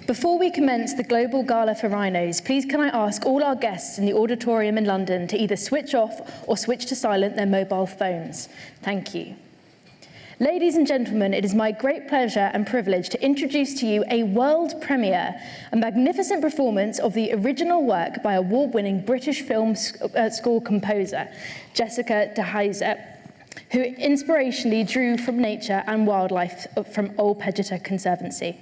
Before we commence the Global Gala for Rhinos, please can I ask all our guests in the auditorium in London to either switch off or switch to silent their mobile phones. Thank you. Ladies and gentlemen, it is my great pleasure and privilege to introduce to you a world premiere, a magnificent performance of the original work by award-winning British film score composer Jessica de Heiser, who inspirationally drew from nature and wildlife from Old Pigeon Conservancy.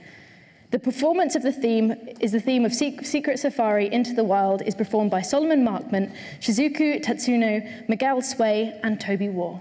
The performance of the theme of Secret Safari into the Wild is performed by Solomon Markman, Shizuku Tatsuno, Miguel Sway, and Toby Waugh.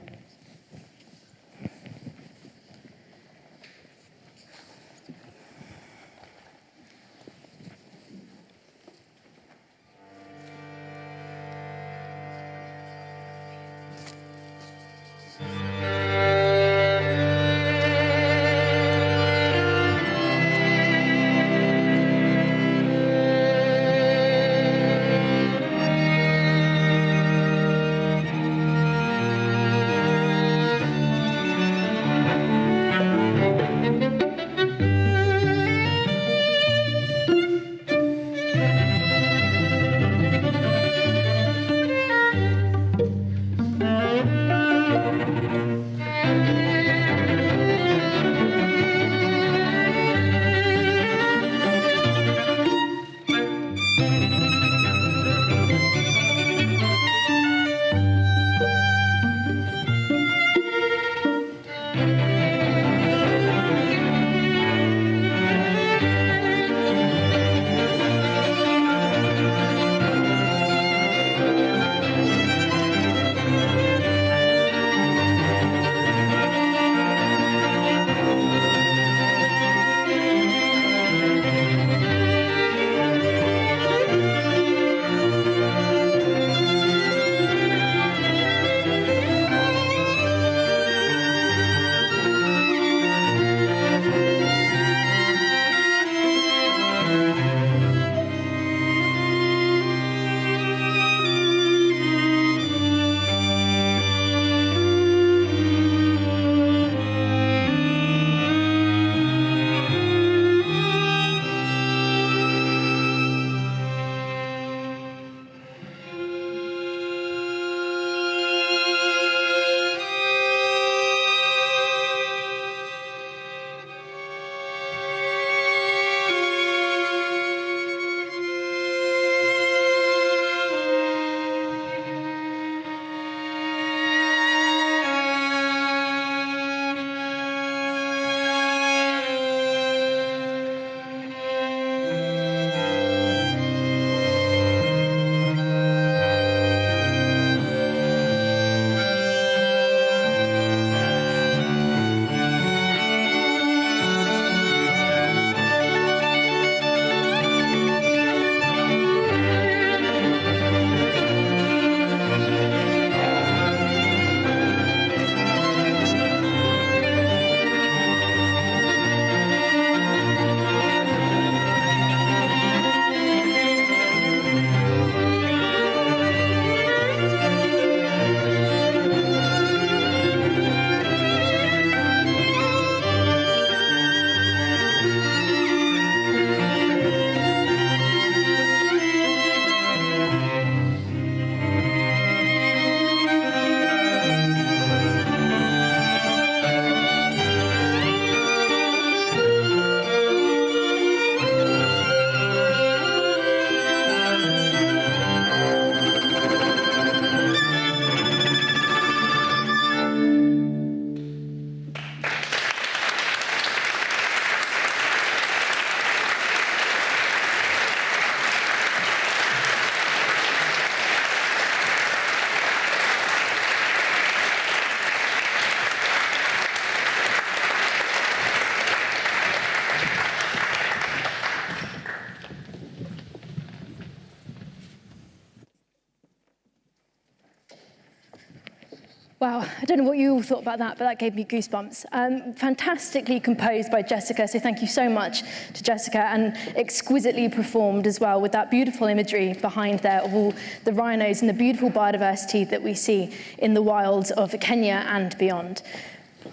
Wow, I don't know what you all thought about that, but that gave me goosebumps. Fantastically composed by Jessica, so thank you so much to Jessica, and exquisitely performed as well with that beautiful imagery behind there of all the rhinos and the beautiful biodiversity that we see in the wilds of Kenya and beyond.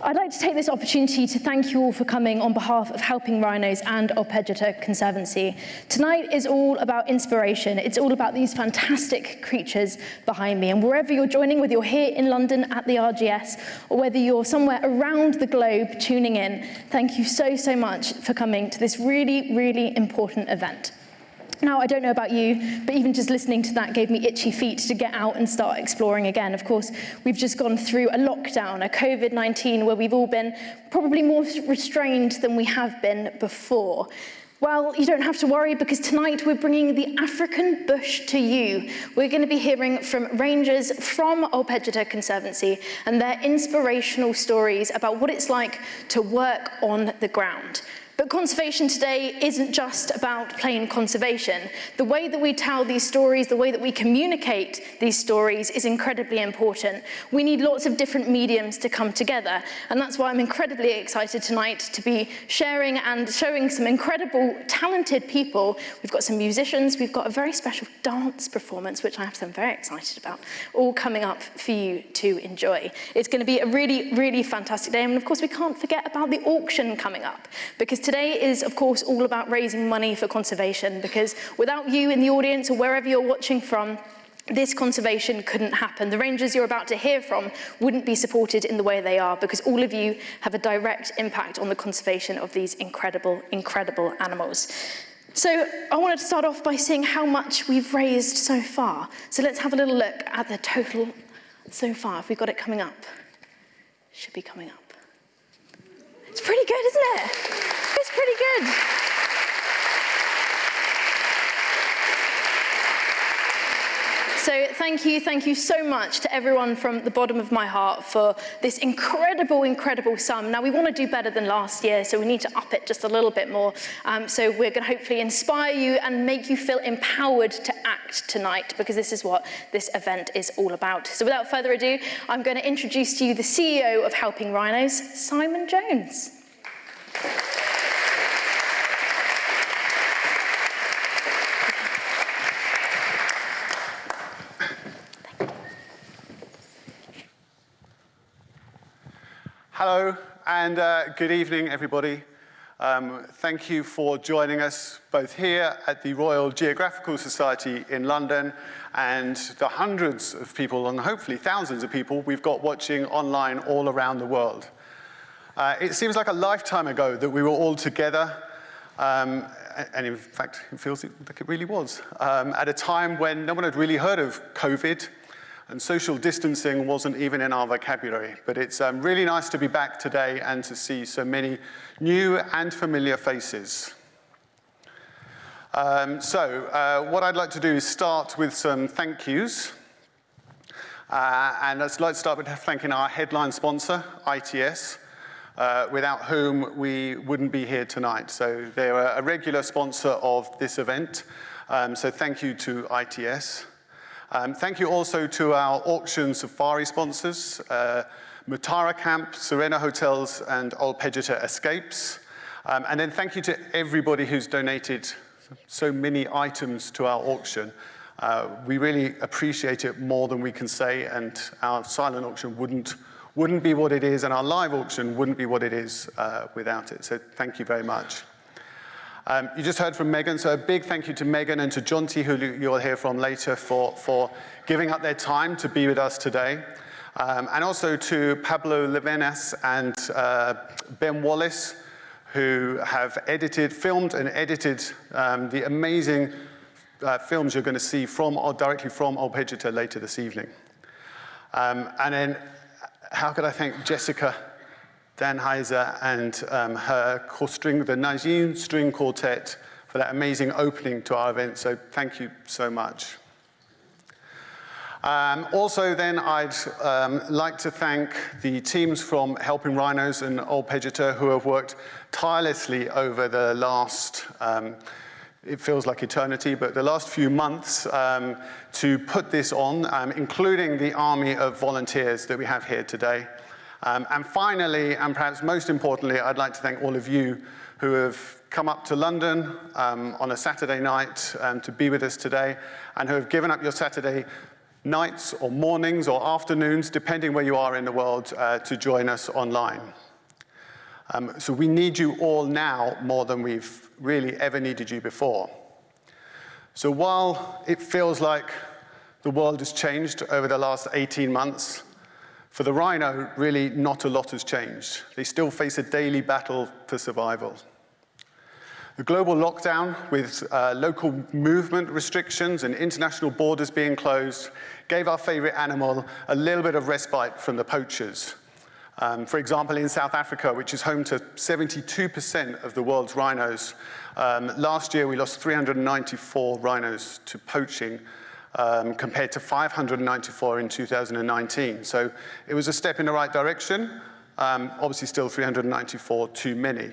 I'd like to take this opportunity to thank you all for coming on behalf of Helping Rhinos and Old Pigeon Conservancy. Tonight is all about inspiration. It's all about these fantastic creatures behind me. And wherever you're joining, whether you're here in London at the RGS or whether you're somewhere around the globe tuning in, thank you so, so much for coming to this really, really important event. Now, I don't know about you, but even just listening to that gave me itchy feet to get out and start exploring again. Of course, we've just gone through a lockdown, a COVID-19, where we've all been probably more restrained than we have been before. Well, you don't have to worry, because tonight we're bringing the African bush to you. We're going to be hearing from rangers from Old Pigeon Conservancy and their inspirational stories about what it's like to work on the ground. But conservation today isn't just about plain conservation. The way that we tell these stories, the way that we communicate these stories is incredibly important. We need lots of different mediums to come together, and that's why I'm incredibly excited tonight to be sharing and showing some incredible, talented people. We've got some musicians, we've got a very special dance performance, which I have to say I'm very excited about, all coming up for you to enjoy. It's going to be a really, really fantastic day, and of course we can't forget about the auction coming up, because today is, of course, all about raising money for conservation, because without you in the audience or wherever you're watching from, this conservation couldn't happen. The rangers you're about to hear from wouldn't be supported in the way they are, because all of you have a direct impact on the conservation of these incredible, incredible animals. So I wanted to start off by seeing how much we've raised so far. So let's have a little look at the total so far. If we've got it coming up, should be coming up. It's pretty good, isn't it? It's pretty good. So thank you so much to everyone from the bottom of my heart for this incredible, incredible sum. Now, we want to do better than last year, so we need to up it just a little bit more. So we're going to hopefully inspire you and make you feel empowered to act tonight, because this is what this event is all about. So without further ado, I'm going to introduce to you the CEO of Helping Rhinos, Simon Jones. Hello, and good evening, everybody. Thank you for joining us both here at the Royal Geographical Society in London and the hundreds of people, and hopefully thousands of people, we've got watching online all around the world. It seems like a lifetime ago that we were all together, and in fact, it feels like it really was, at a time when no one had really heard of COVID, and social distancing wasn't even in our vocabulary. But it's really nice to be back today and to see so many new and familiar faces. What I'd like to do is start with some thank yous. And I'd like to start with thanking our headline sponsor, ITS, without whom we wouldn't be here tonight. So they're a regular sponsor of this event. So thank you to ITS. Thank you also to our auction safari sponsors, Mutara Camp, Serena Hotels, and Old Pigeon Escapes. And then thank you to everybody who's donated so many items to our auction. We really appreciate it more than we can say, and our silent auction wouldn't be what it is, and our live auction wouldn't be what it is without it. So thank you very much. You just heard from Megan, so a big thank you to Megan and to Jonty, who you'll hear from later, for giving up their time to be with us today. And also to Pablo Levenas and Ben Wallace, who have filmed and edited the amazing films you're going to see directly from Old Pigeon later this evening. And then, how could I thank Jessica, Dan Heiser, and her the Najin String Quartet for that amazing opening to our event. So thank you so much. Also then, I'd like to thank the teams from Helping Rhinos and Old Pigeon who have worked tirelessly over the last it feels like eternity, but the last few months to put this on, including the army of volunteers that we have here today. And finally, and perhaps most importantly, I'd like to thank all of you who have come up to London on a Saturday night to be with us today, and who have given up your Saturday nights or mornings or afternoons, depending where you are in the world, to join us online. So we need you all now more than we've really ever needed you before. So while it feels like the world has changed over the last 18 months, for the rhino, really not a lot has changed. They still face a daily battle for survival. The global lockdown, with local movement restrictions and international borders being closed, gave our favorite animal a little bit of respite from the poachers. For example, in South Africa, which is home to 72% of the world's rhinos, last year we lost 394 rhinos to poaching, compared to 594 in 2019. So it was a step in the right direction, obviously still 394 too many.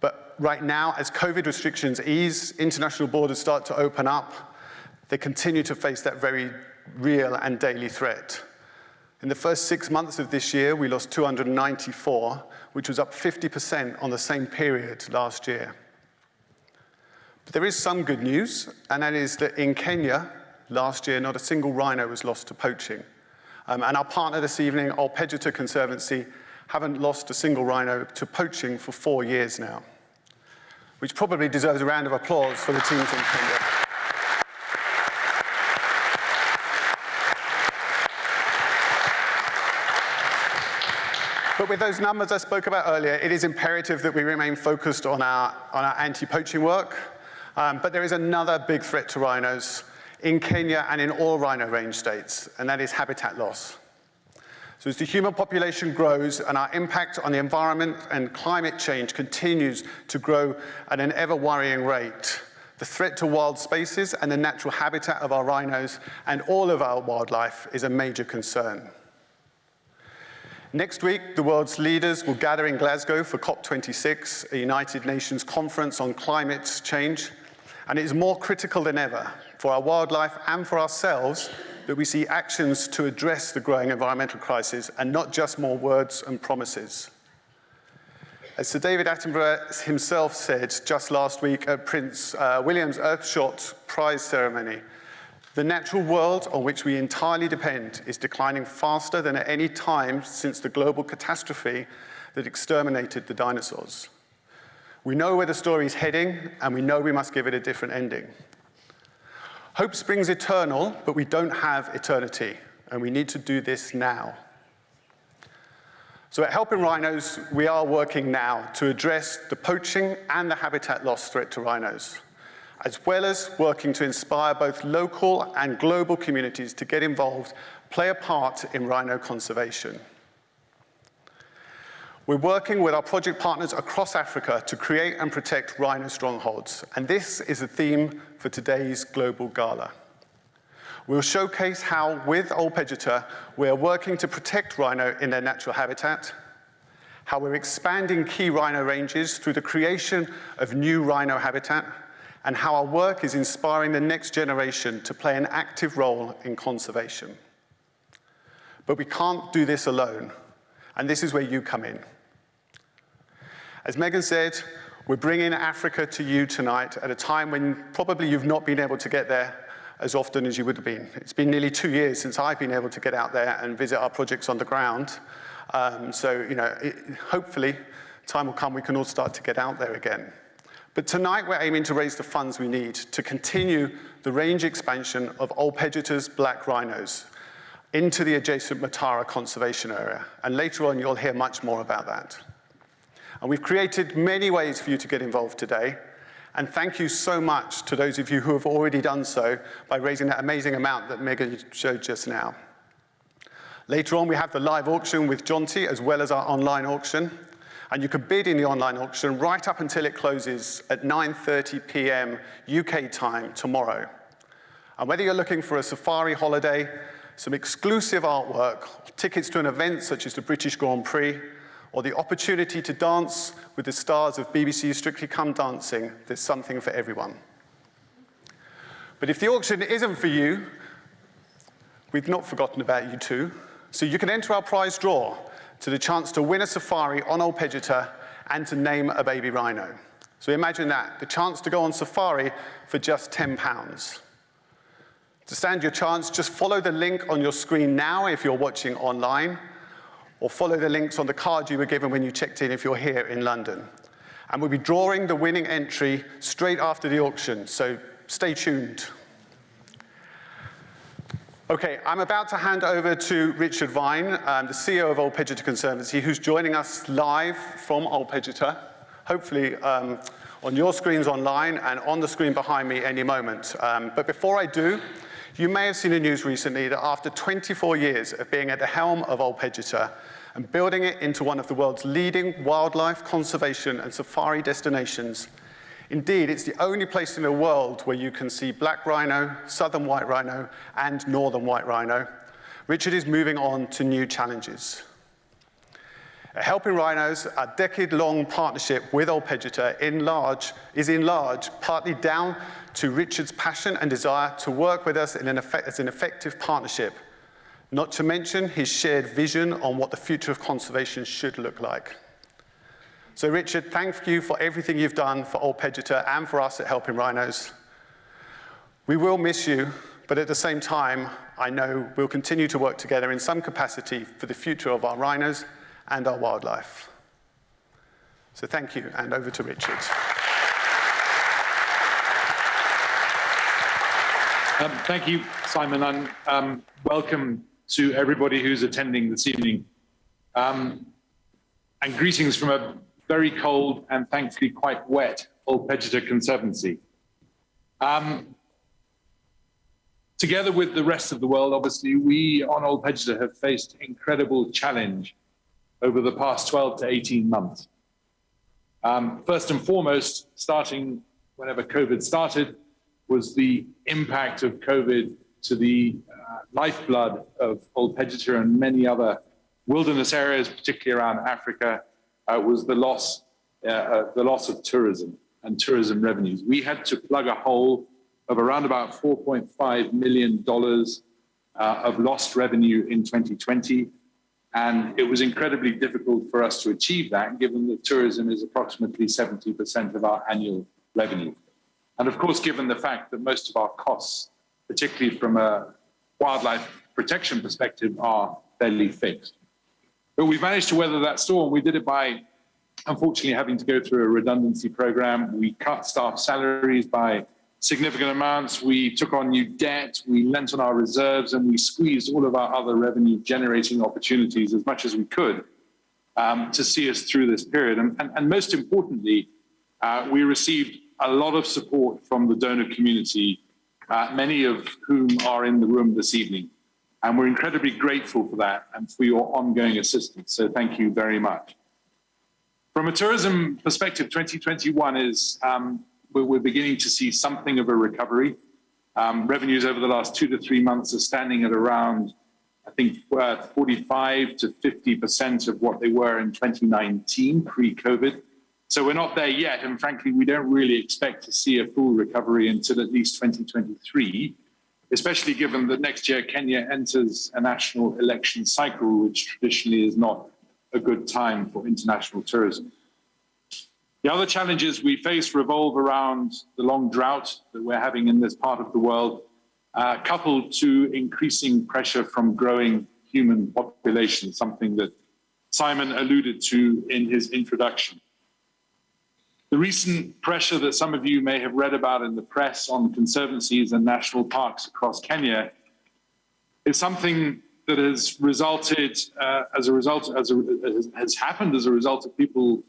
But right now, as COVID restrictions ease, international borders start to open up, they continue to face that very real and daily threat. In the first 6 months of this year, we lost 294, which was up 50% on the same period last year. But there is some good news, and that is that in Kenya, last year, not a single rhino was lost to poaching. And our partner this evening, Old Pigeon Conservancy, haven't lost a single rhino to poaching for 4 years now, which probably deserves a round of applause for the teams in Kenya. But with those numbers I spoke about earlier, it is imperative that we remain focused on our anti-poaching work. But there is another big threat to rhinos in Kenya and in all rhino range states, and that is habitat loss. So as the human population grows and our impact on the environment and climate change continues to grow at an ever-worrying rate, the threat to wild spaces and the natural habitat of our rhinos and all of our wildlife is a major concern. Next week, the world's leaders will gather in Glasgow for COP26, a United Nations conference on climate change, and it is more critical than ever for our wildlife and for ourselves that we see actions to address the growing environmental crisis and not just more words and promises. As Sir David Attenborough himself said just last week at Prince William's Earthshot Prize ceremony, the natural world on which we entirely depend is declining faster than at any time since the global catastrophe that exterminated the dinosaurs. We know where the story is heading, and we know we must give it a different ending. Hope springs eternal, but we don't have eternity, and we need to do this now. So at Helping Rhinos, we are working now to address the poaching and the habitat loss threat to rhinos, as well as working to inspire both local and global communities to get involved, play a part in rhino conservation. We're working with our project partners across Africa to create and protect rhino strongholds, and this is the theme for today's Global Gala. We'll showcase how, with Old Pigeon, we are working to protect rhino in their natural habitat, how we're expanding key rhino ranges through the creation of new rhino habitat, and how our work is inspiring the next generation to play an active role in conservation. But we can't do this alone, and this is where you come in. As Megan said, we're bringing Africa to you tonight at a time when probably you've not been able to get there as often as you would have been. It's been nearly 2 years since I've been able to get out there and visit our projects on the ground. Hopefully, time will come we can all start to get out there again. But tonight we're aiming to raise the funds we need to continue the range expansion of Old Pigeon's black rhinos into the adjacent Matara conservation area. And later on you'll hear much more about that. And we've created many ways for you to get involved today. And thank you so much to those of you who have already done so by raising that amazing amount that Megan showed just now. Later on we have the live auction with Jonty as well as our online auction. And you can bid in the online auction right up until it closes at 9:30 p.m. UK time tomorrow. And whether you're looking for a safari holiday, some exclusive artwork, tickets to an event such as the British Grand Prix, or the opportunity to dance with the stars of BBC's Strictly Come Dancing, there's something for everyone. But if the auction isn't for you, we've not forgotten about you too. So you can enter our prize draw to the chance to win a safari on Old Pigeon and to name a baby rhino. So imagine that, the chance to go on safari for just £10. To stand your chance, just follow the link on your screen now if you're watching online, or follow the links on the card you were given when you checked in if you're here in London. And we'll be drawing the winning entry straight after the auction, so stay tuned. Okay, I'm about to hand over to Richard Vine, the CEO of Old Pigeon Conservancy, who's joining us live from Old Pigeon, hopefully on your screens online and on the screen behind me any moment. But before I do, you may have seen the news recently that after 24 years of being at the helm of Old Pigeon and building it into one of the world's leading wildlife conservation and safari destinations, indeed, it's the only place in the world where you can see black rhino, southern white rhino, and northern white rhino. Richard is moving on to new challenges. Helping Rhinos, a decade-long partnership with Old Pigeon is in large partly down to Richard's passion and desire to work with us as an effective partnership, not to mention his shared vision on what the future of conservation should look like. So Richard, thank you for everything you've done for Old Pigeon and for us at Helping Rhinos. We will miss you, but at the same time, I know we'll continue to work together in some capacity for the future of our rhinos and our wildlife. So thank you, and over to Richard. Thank you, Simon, and welcome to everybody who's attending this evening. And greetings from a very cold and thankfully quite wet Old Pigeon Conservancy. Together with the rest of the world, obviously, we on Old Pigeon have faced incredible challenge over the past 12 to 18 months. First and foremost, starting whenever COVID started, was the impact of COVID to the lifeblood of Old Pigeon and many other wilderness areas, particularly around Africa, was the loss of tourism and tourism revenues. We had to plug a hole of around about $4.5 million of lost revenue in 2020. And it was incredibly difficult for us to achieve that, given that tourism is approximately 70% of our annual revenue. And of course, given the fact that most of our costs, particularly from a wildlife protection perspective, are fairly fixed. But we've managed to weather that storm. We did it by, unfortunately, having to go through a redundancy program. We cut staff salaries by significant amounts. We took on new debt, we lent on our reserves, and we squeezed all of our other revenue-generating opportunities as much as we could to see us through this period. And most importantly, we received a lot of support from the donor community, many of whom are in the room this evening. And we're incredibly grateful for that and for your ongoing assistance. So thank you very much. From a tourism perspective, 2021 is, we're beginning to see something of a recovery. Revenues over the last 2 to 3 months are standing at around, I think, 45 to 50% of what they were in 2019, pre-COVID. So we're not there yet, and frankly, we don't really expect to see a full recovery until at least 2023, especially given that next year Kenya enters a national election cycle, which traditionally is not a good time for international tourism. The other challenges we face revolve around the long drought that we're having in this part of the world, coupled to increasing pressure from growing human population, something that Simon alluded to in his introduction. The recent pressure that some of you may have read about in the press on conservancies and national parks across Kenya is something that has resulted has happened as a result of people,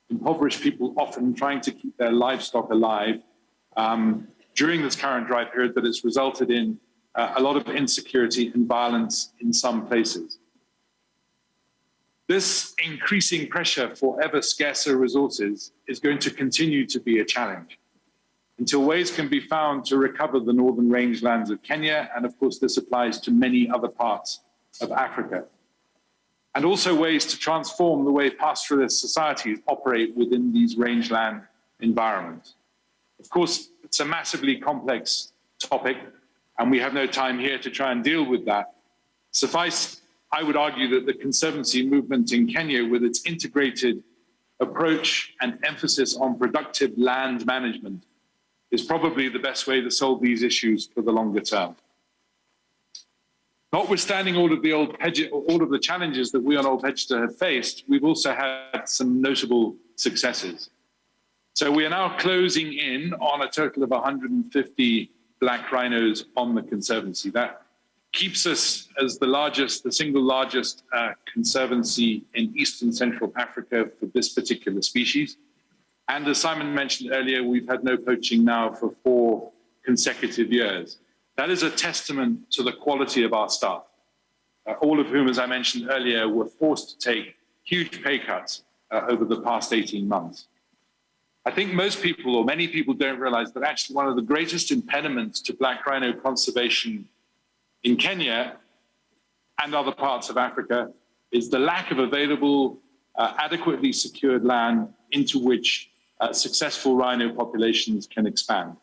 impoverished people often trying to keep their livestock alive during this current dry period, but it's resulted in a lot of insecurity and violence in some places. This increasing pressure for ever scarcer resources is going to continue to be a challenge until ways can be found to recover the northern rangelands of Kenya, and of course this applies to many other parts of Africa. and also ways to transform the way pastoralist societies operate within these rangeland environments. Of course, it's a massively complex topic, and we have no time here to try and deal with that. Suffice, I would argue that the Conservancy movement in Kenya, with its integrated approach and emphasis on productive land management, is probably the best way to solve these issues for the longer term. Notwithstanding all of the challenges that we on Old Pigeon have faced, we've also had some notable successes. So we are now closing in on a total of 150 black rhinos on the Conservancy. That keeps us as the single largest conservancy in Eastern Central Africa for this particular species. And as Simon mentioned earlier, we've had no poaching now for 4 consecutive years. That is a testament to the quality of our staff, all of whom, as I mentioned earlier, were forced to take huge pay cuts over the past 18 months. I think most people, or many people, don't realize that actually one of the greatest impediments to black rhino conservation in Kenya and other parts of Africa is the lack of available, adequately secured land into which successful rhino populations can expand.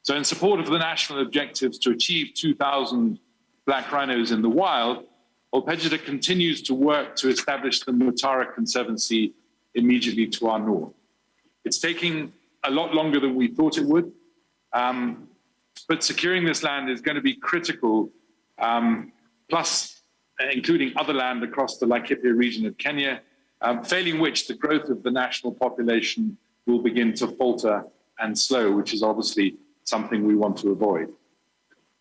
So in support of the national objectives to achieve 2,000 black rhinos in the wild, Old Pigeon continues to work to establish the Mutara Conservancy immediately to our north. It's taking a lot longer than we thought it would, but securing this land is going to be critical, plus including other land across the Laikipia region of Kenya, failing which the growth of the national population will begin to falter and slow, which is obviously something we want to avoid.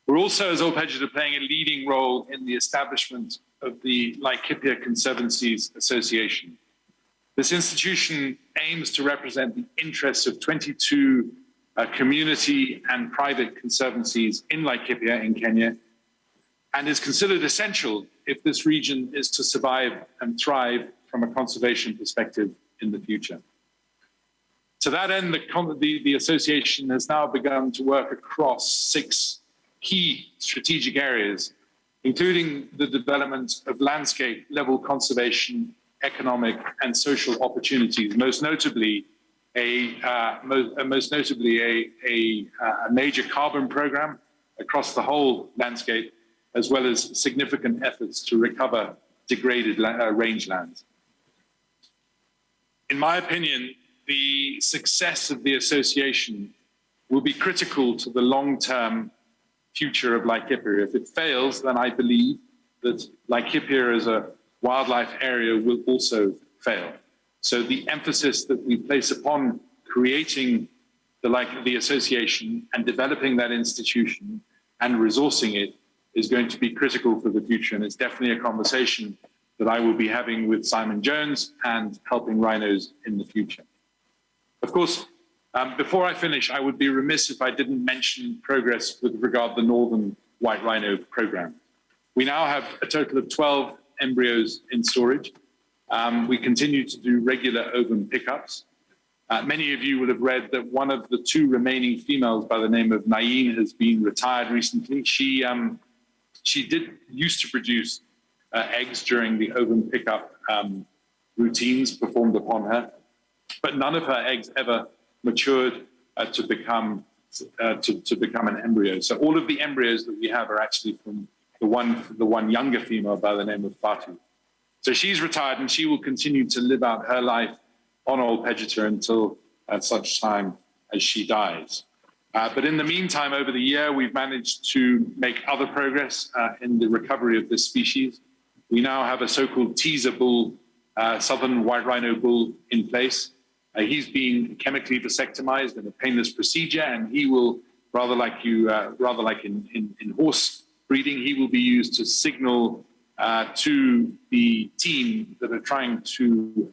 We're also, as Old Pigeon, playing a leading role in the establishment of the Laikipia Conservancies Association. This institution aims to represent the interests of 22 community and private conservancies in Laikipia in Kenya, and is considered essential if this region is to survive and thrive from a conservation perspective in the future. To that end, the association has now begun to work across 6 key strategic areas, including the development of landscape-level conservation, economic and social opportunities, most notably a major carbon program across the whole landscape, as well as significant efforts to recover degraded rangelands. In my opinion, the success of the association will be critical to the long-term future of Laikipia. If it fails, then I believe that Laikipia as a wildlife area will also fail. So the emphasis that we place upon creating the association and developing that institution and resourcing it is going to be critical for the future. And it's definitely a conversation that I will be having with Simon Jones and Helping Rhinos in the future. Of course, before I finish, I would be remiss if I didn't mention progress with regard to the Northern White Rhino program. We now have a total of 12 embryos in storage. We continue to do regular ovum pickups. Many of you will have read that one of the 2 remaining females by the name of Nain has been retired recently. She used to produce eggs during the ovum pickup routines performed upon her, but none of her eggs ever matured to become an embryo. So all of the embryos that we have are actually from the one younger female by the name of Fatu. So she's retired and she will continue to live out her life on Old Pigeon until such time as she dies. But in the meantime, over the year, we've managed to make other progress in the recovery of this species. We now have a so-called teaser bull, southern white rhino bull in place. He's been chemically vasectomized in a painless procedure, and he will, rather like in horse breeding, he will be used to signal to the team that are trying to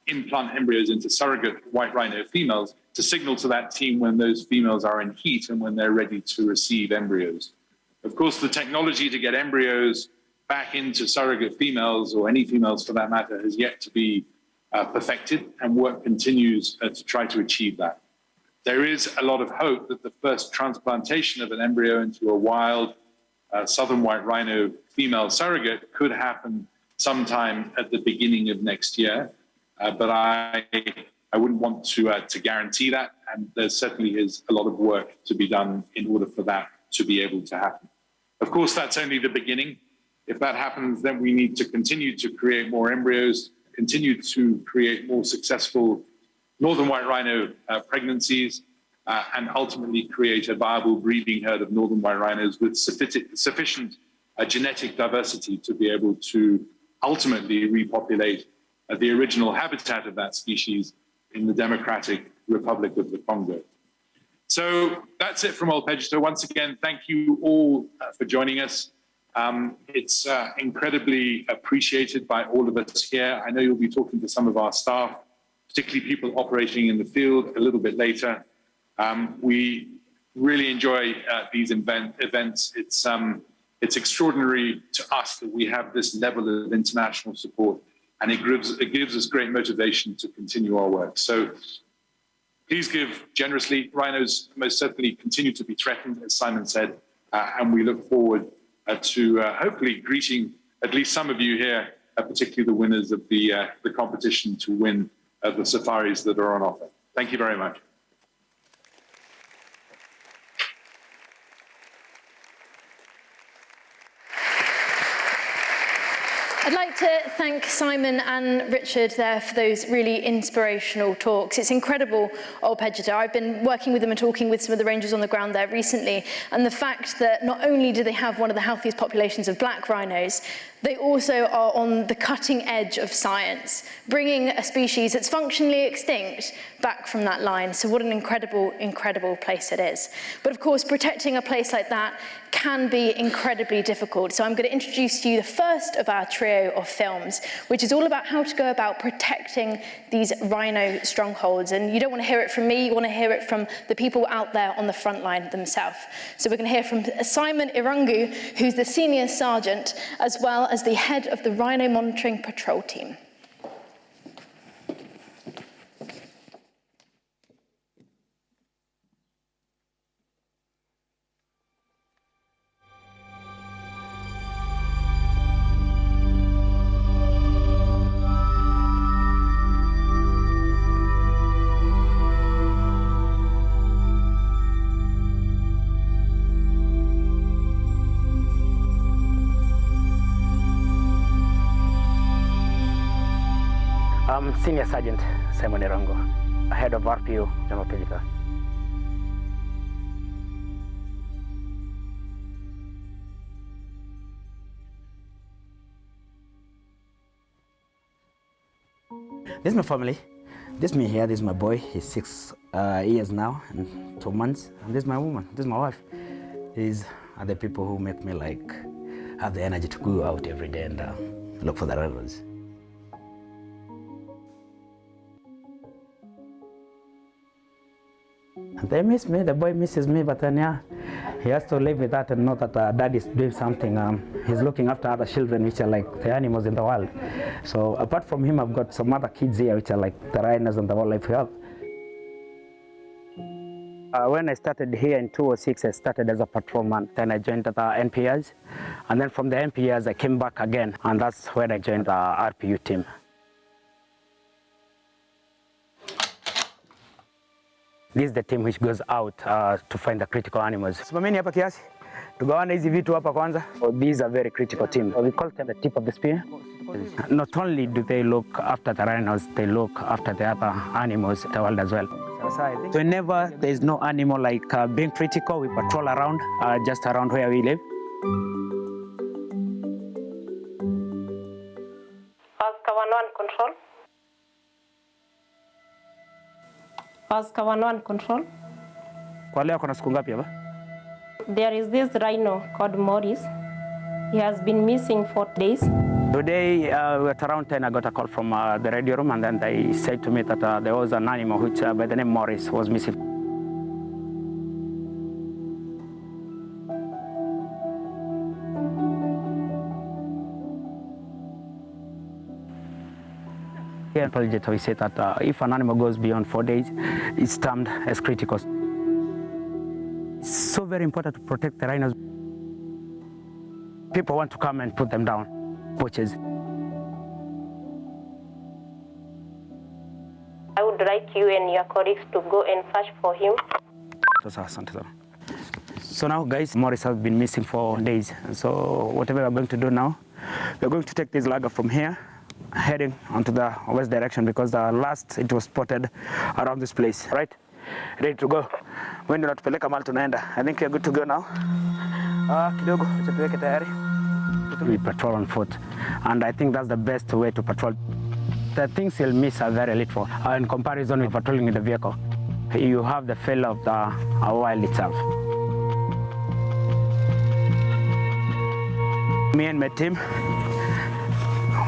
implant embryos into surrogate white rhino females, to signal to that team when those females are in heat and when they're ready to receive embryos. Of course, the technology to get embryos back into surrogate females, or any females for that matter, has yet to be perfected, and work continues to try to achieve that. There is a lot of hope that the first transplantation of an embryo into a wild southern white rhino female surrogate could happen sometime at the beginning of next year. But I wouldn't want to guarantee that, and there certainly is a lot of work to be done in order for that to be able to happen. Of course, that's only the beginning. If that happens, then we need to continue to create more embryos, continue to create more successful northern white rhino pregnancies, and ultimately create a viable breeding herd of northern white rhinos with sufficient genetic diversity to be able to ultimately repopulate the original habitat of that species in the Democratic Republic of the Congo. So that's it from Old Pigeon. Once again, thank you all for joining us. It's incredibly appreciated by all of us here. I know you'll be talking to some of our staff, particularly people operating in the field a little bit later. We really enjoy these events. It's extraordinary to us that we have this level of international support, and it gives us great motivation to continue our work. So please give generously. Rhinos most certainly continue to be threatened, as Simon said, and we look forward to hopefully greeting at least some of you here, particularly the winners of the competition to win the safaris that are on offer. Thank you very much. I'd like to thank Simon and Richard there for those really inspirational talks. It's incredible, Old Pigeon. I've been working with them and talking with some of the rangers on the ground there recently, and the fact that not only do they have one of the healthiest populations of black rhinos, they also are on the cutting edge of science, bringing a species that's functionally extinct back from that line. So what an incredible, incredible place it is. But of course, protecting a place like that can be incredibly difficult. So I'm going to introduce to you the first of our trio of films, which is all about how to go about protecting these rhino strongholds. And you don't want to hear it from me, you want to hear it from the people out there on the front line themselves. So we're going to hear from Simon Arango, who's the senior sergeant, as well as the head of the Rhino Monitoring Patrol Team. I'm Senior Sergeant Simon Arango, head of RPU, General Pelican. This is my family. This is me here, this is my boy. He's 6 years now and 2 months. And this is my woman, this is my wife. These are the people who make me like have the energy to go out every day and look for the rivers. They miss me, the boy misses me, but then yeah, he has to live with that and know that dad is doing something. He's looking after other children, which are like the animals in the wild. So apart from him, I've got some other kids here, which are like the rhinos and the wildlife we have. When I started here in 2006, I started as a patrolman. Then I joined the NPRs. And then from the NPRs, I came back again. And that's when I joined the RPU team. This is the team which goes out to find the critical animals. Simameni hapa kiasi. Tugawane hizi vitu hapa kwanza. These are very critical team. We call them the tip of the spear. Not only do they look after the rhinos, they look after the other animals in the world as well. So whenever there is no animal like being critical, we patrol around, just around where we live. Oscar 1-1 control. Oscar 1-1 control. Kwa leo kuna siku ngapi hapa? There is this rhino called Morris. He has been missing for days. Today, at around 10, I got a call from the radio room, and then they said to me that there was an animal which, by the name Morris, was missing. Here in Project, we say that if an animal goes beyond 4 days, it's termed as critical. It's so very important to protect the rhinos. People want to come and put them down, poachers. would like you and your colleagues to go and search for him. So now, guys, Morris has been missing for days. So whatever we're going to do now, we're going to take this lugger from here, heading onto the west direction, because the last it was spotted around this place. Right? Ready to go. When you're not peleka mahali tunaenda. I think we're good to go now. Kidogo, acha tuweke tayari. We patrol on foot, and I think that's the best way to patrol. The things you'll miss are very little in comparison with patrolling in the vehicle. You have the feel of the wild itself. Me and my team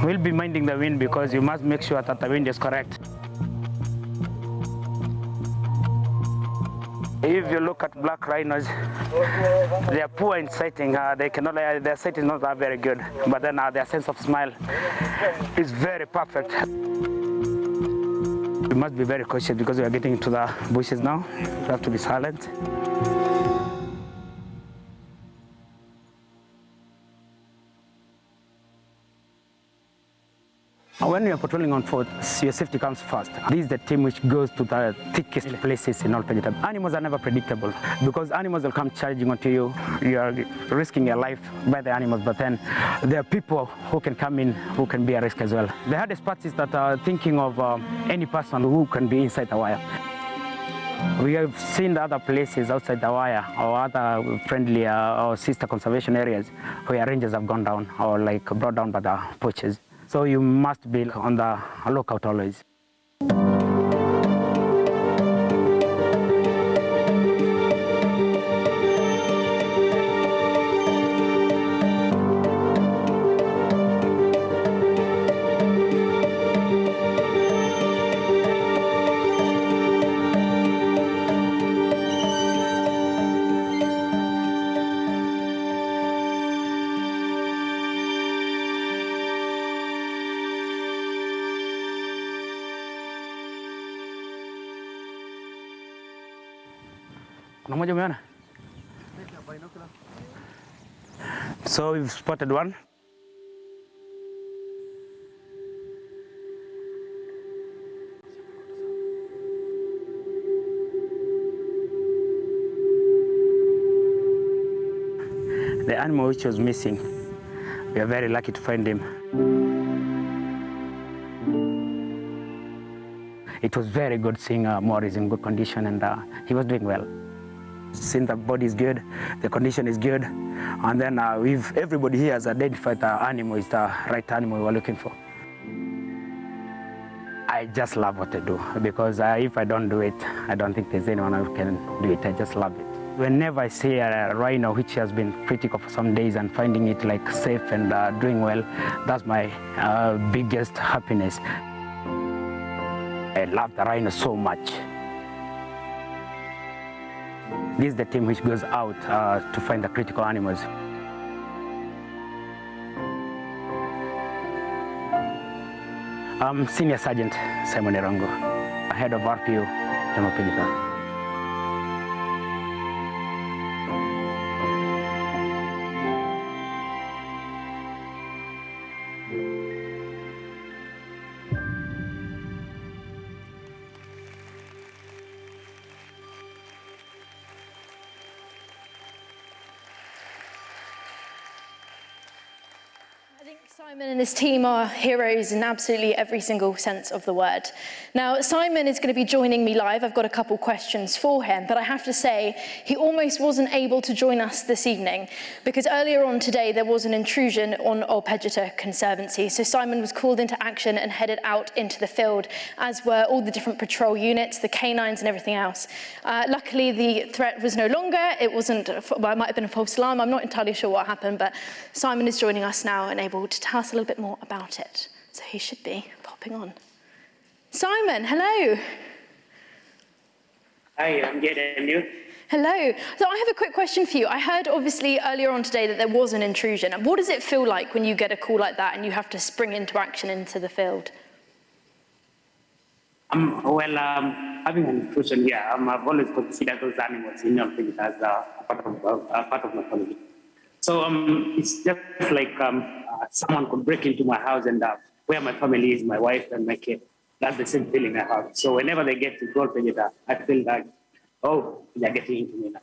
will be minding the wind, because you must make sure that the wind is correct. If you look at black rhinos, they are poor in sighting. They cannot, their sight is not that very good, but then their sense of smell is very perfect. We must be very cautious because we are getting into the bushes now. We have to be silent. When you're patrolling on foot, your safety comes first. This is the team which goes to the thickest places in Old Pigeon. Animals are never predictable, because animals will come charging onto you. You are risking your life by the animals, but then there are people who can come in who can be a risk as well. The hardest part is that thinking of any person who can be inside the wire. We have seen the other places outside the wire, or other friendly or sister conservation areas where rangers have gone down or like brought down by the poachers. So you must be on the lookout always. So we've spotted one. The animal which was missing, we are very lucky to find him. It was very good seeing Morris in good condition, and he was doing well. Since the body is good, the condition is good, and then everybody here has identified the animal is the right animal we were looking for. I just love what I do, because if I don't do it, I don't think there's anyone who can do it. I just love it. Whenever I see a rhino which has been critical for some days and finding it like safe and doing well, that's my biggest happiness. I love the rhino so much. This is the team which goes out to find the critical animals. I'm Senior Sergeant Simon Arango, head of RPU, Jamapilika. Simon and his team are heroes in absolutely every single sense of the word. Now, Simon is going to be joining me live. I've got a couple questions for him, but I have to say he almost wasn't able to join us this evening because earlier on today there was an intrusion on Old Pigeon Conservancy. So Simon was called into action and headed out into the field, as were all the different patrol units, the canines and everything else. Luckily, the threat was no longer. It wasn't, well, it might have been a false alarm. I'm not entirely sure what happened, but Simon is joining us now and able to tell us a little bit more about it. So he should be popping on. Simon, hello. Hi, I'm good, and you? Hello. So I have a quick question for you. I heard obviously earlier on today that there was an intrusion. What does it feel like when you get a call like that and you have to spring into action into the field? Having an intrusion here, I've always considered those animals in your thing as a part of my family. So it's just like someone could break into my house and where my family is, my wife and my kid. That's the same feeling I have. So whenever they get to Gold Pigeon, I feel like, oh, they're getting into me now.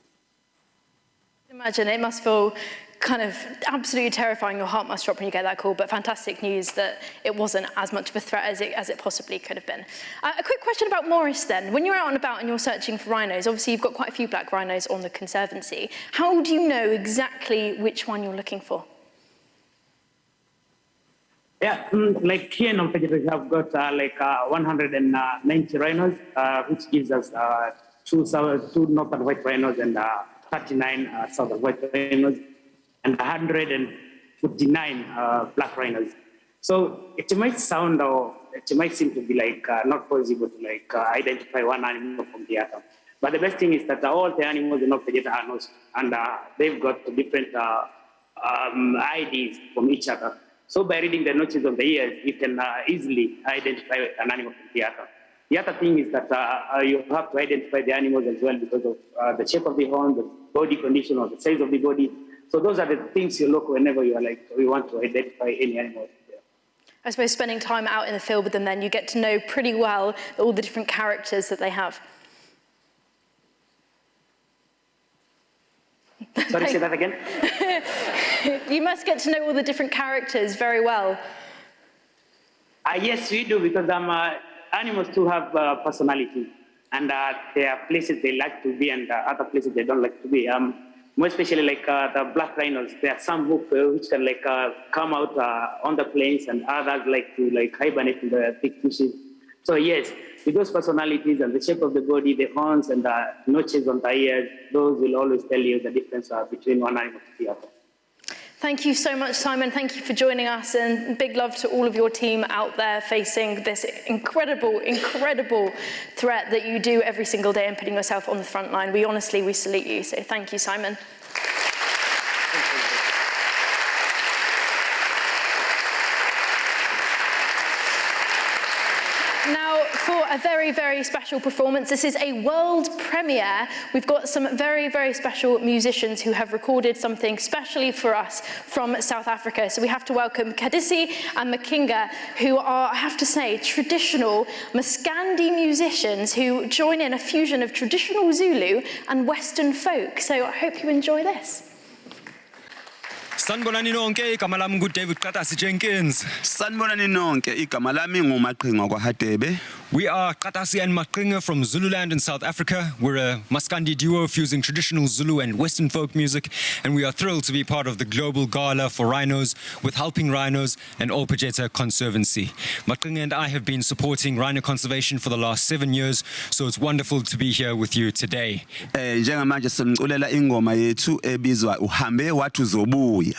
Imagine it must feel kind of absolutely terrifying. Your heart must drop when you get that call, but fantastic news that it wasn't as much of a threat as it possibly could have been. A quick question about Maurice then. When you're out and about and you're searching for rhinos, obviously you've got quite a few black rhinos on the Conservancy. How do you know exactly which one you're looking for? Yeah, like here in Old Pigeon, we have got 190 rhinos, which gives us two northern white rhinos and 39 southern white rhinos, and 159 black rhinos. So it might sound, or it might seem to be like not possible to identify one animal from the other. But the best thing is that all the animals in Old Pigeon are nosed, and they've got different IDs from each other. So by reading the notches on the ears, you can easily identify an animal from the other. The other thing is that you have to identify the animals as well because of the shape of the horn, the body condition, or the size of the body. So those are the things you look whenever you want to identify any animal. I suppose spending time out in the field with them, then you get to know pretty well all the different characters that they have. Sorry, say that again? You must get to know all the different characters very well. Yes, we do, because animals too have personality, and there are places they like to be and other places they don't like to be. More especially like the black rhinos, there are some which can come out on the plains, and others like to hibernate in the thick bushes. So yes, with those personalities and the shape of the body, the horns and the notches on the ears, those will always tell you the difference between one animal and the other. Thank you so much, Simon. Thank you for joining us, and big love to all of your team out there facing this incredible, incredible threat that you do every single day and putting yourself on the front line. We salute you. So thank you, Simon. Now, for a very, very special performance, this is a world premiere. We've got some very, very special musicians who have recorded something specially for us from South Africa. So we have to welcome Kadisi and Makinga, who are, I have to say, traditional Maskandi musicians who join in a fusion of traditional Zulu and Western folk. So I hope you enjoy this. Sanibonani nonke, igama lami nguDavid Qatasi Jenkins. Sanibonani nonke, igama lami nguMaqhinga kwaHadebe. We are Qatasi and Maqhinga from Zululand in South Africa. We're a Maskandi duo fusing traditional Zulu and Western folk music, and we are thrilled to be part of the Global Gala for Rhinos with Helping Rhinos and Old Pigeon Conservancy. Maqhinga and I have been supporting rhino conservation for the last 7 years, so it's wonderful to be here with you today. Njengamanje soniculela ingoma yethu ebizwa Uhambe Wathi Uzobuya.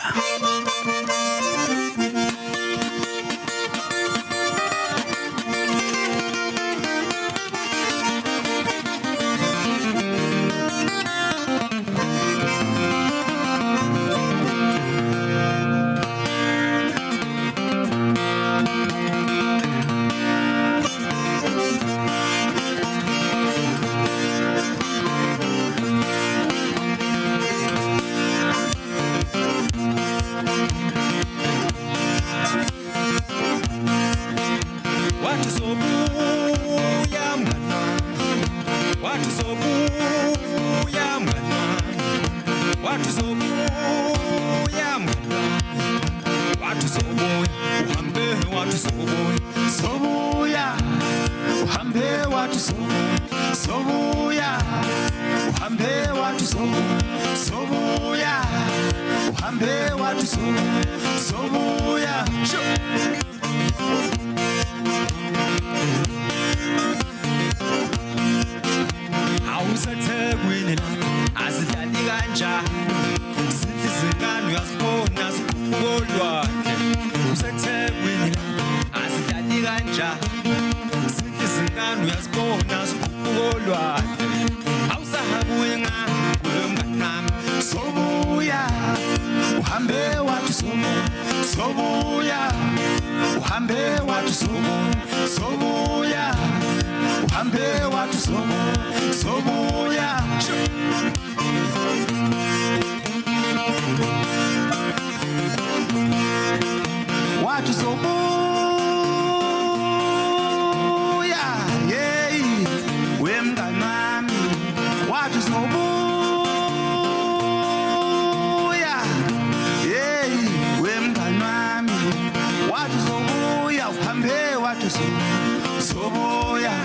soboya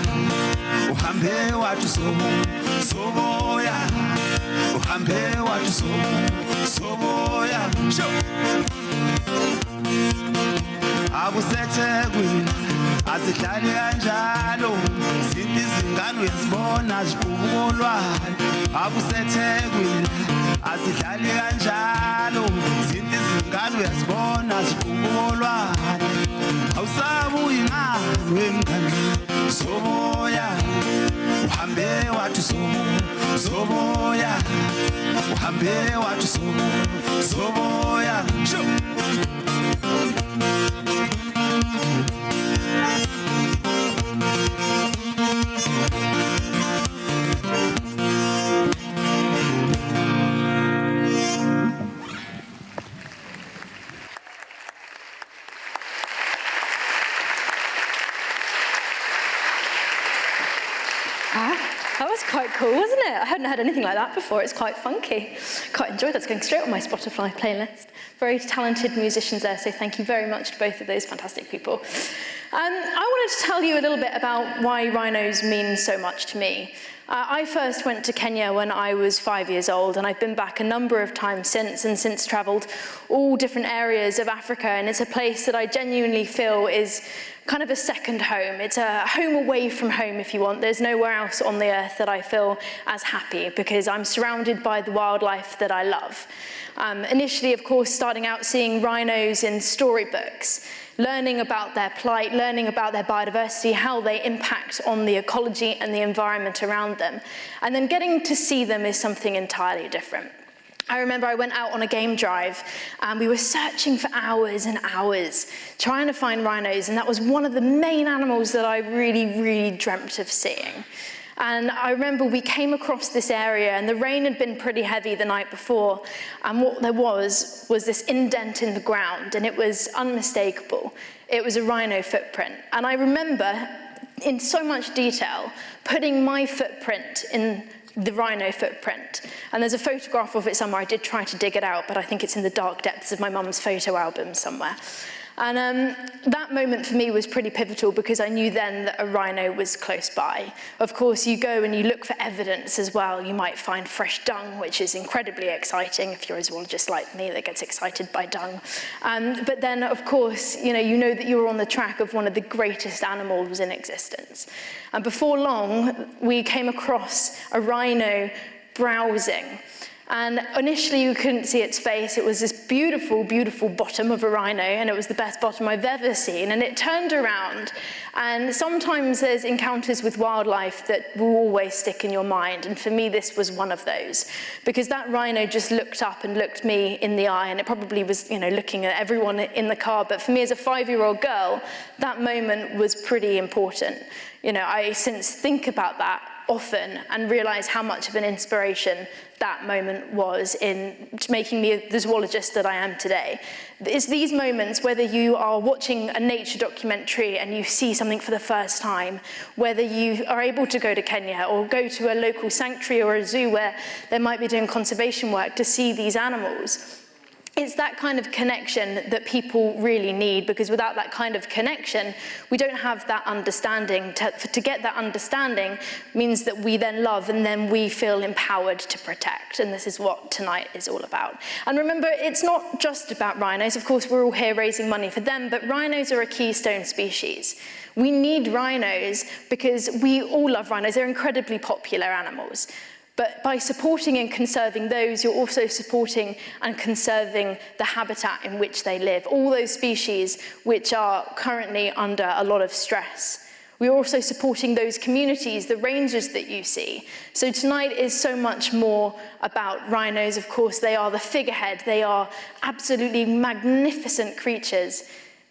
uhambe wathi soboya uhambe wathi soboya akusethekwini asidlali kanjalo sithi izingane uyazibona ziqubukolwane akusethekwini asidlali kanjalo sithi izingane uyazibona ziqubukolwane awusabuyi ingane wemngane soboya uhambe wathi soboya uhambe wathi soboya That was quite cool, wasn't it? I hadn't heard anything like that before. It's quite funky. Quite enjoyed that. It's going straight on my Spotify playlist. Very talented musicians there, so thank you very much to both of those fantastic people. I wanted to tell you a little bit about why rhinos mean so much to me. I first went to Kenya when I was 5 years old, and I've been back a number of times since, and since travelled all different areas of Africa, and it's a place that I genuinely feel is kind of a second home. It's a home away from home, if you want. There's nowhere else on the earth that I feel as happy, because I'm surrounded by the wildlife that I love. Initially, of course, starting out seeing rhinos in storybooks, learning about their plight, learning about their biodiversity, how they impact on the ecology and the environment around them. And then getting to see them is something entirely different. I remember I went out on a game drive and we were searching for hours and hours, trying to find rhinos, and that was one of the main animals that I really dreamt of seeing. And I remember we came across this area and the rain had been pretty heavy the night before, and what there was this indent in the ground, and it was unmistakable. It was a rhino footprint. And I remember in so much detail putting my footprint in the rhino footprint. And there's a photograph of it somewhere. I did try to dig it out, but I think it's in the dark depths of my mum's photo album somewhere. And that moment for me was pretty pivotal, because I knew then that a rhino was close by. Of course, you go and you look for evidence as well. You might find fresh dung, which is incredibly exciting if you're a zoologist like me that gets excited by dung. But then, of course, you know that you're on the track of one of the greatest animals in existence. And before long, we came across a rhino browsing. And initially you couldn't see its face. It was this beautiful bottom of a rhino, and it was the best bottom I've ever seen. And it turned around, and sometimes there's encounters with wildlife that will always stick in your mind. And for me, this was one of those, because that rhino just looked up and looked me in the eye, and it probably was, looking at everyone in the car. But for me as a 5-year-old girl, that moment was pretty important. I since think about that often and realize how much of an inspiration that moment was in making me the zoologist that I am today. It's these moments, whether you are watching a nature documentary and you see something for the first time, whether you are able to go to Kenya or go to a local sanctuary or a zoo where they might be doing conservation work to see these animals. It's that kind of connection that people really need, because without that kind of connection, we don't have that understanding. To get that understanding means that we then love, and then we feel empowered to protect. And this is what tonight is all about. And remember, it's not just about rhinos. Of course, we're all here raising money for them, but rhinos are a keystone species. We need rhinos because we all love rhinos. They're incredibly popular animals. But by supporting and conserving those, you're also supporting and conserving the habitat in which they live, all those species which are currently under a lot of stress. We're also supporting those communities, the ranges that you see. So tonight is so much more about rhinos. Of course, they are the figurehead. They are absolutely magnificent creatures.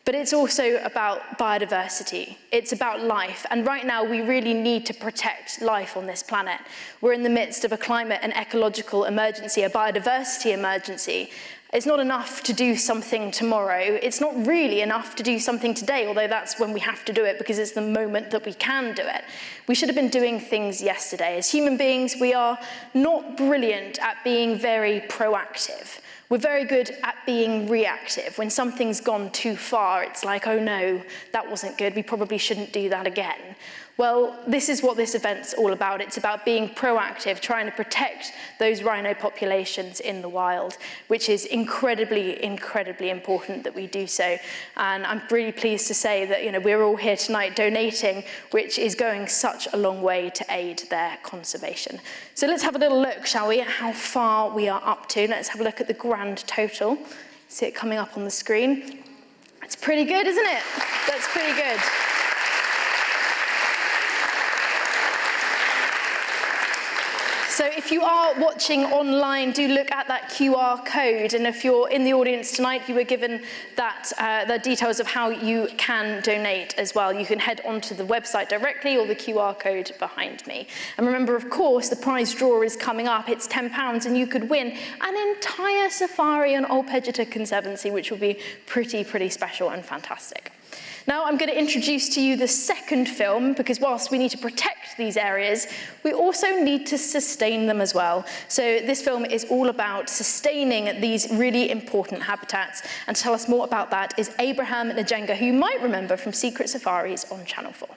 But it's also about biodiversity. It's about life. And right now, we really need to protect life on this planet. We're in the midst of a climate and ecological emergency, a biodiversity emergency. It's not enough to do something tomorrow. It's not really enough to do something today, although that's when we have to do it because it's the moment that we can do it. We should have been doing things yesterday. As human beings, we are not brilliant at being very proactive. We're very good at being reactive. When something's gone too far, it's like, oh no, that wasn't good, we probably shouldn't do that again. Well, this is what this event's all about. It's about being proactive, trying to protect those rhino populations in the wild, which is incredibly, incredibly important that we do so. And I'm really pleased to say that we're all here tonight donating, which is going such a long way to aid their conservation. So let's have a little look, shall we, at how far we are up to. Let's have a look at the grand total. See it coming up on the screen. It's pretty good, isn't it? That's pretty good. So if you are watching online, do look at that QR code. And if you're in the audience tonight, you were given that the details of how you can donate as well. You can head onto the website directly or the QR code behind me. And remember, of course, the prize draw is coming up. It's £10 and you could win an entire safari on Old Pigeon Conservancy, which will be pretty special and fantastic. Now I'm going to introduce to you the second film, because whilst we need to protect these areas, we also need to sustain them as well. So this film is all about sustaining these really important habitats, and to tell us more about that is Abraham Njenga, who you might remember from Secret Safaris on Channel 4.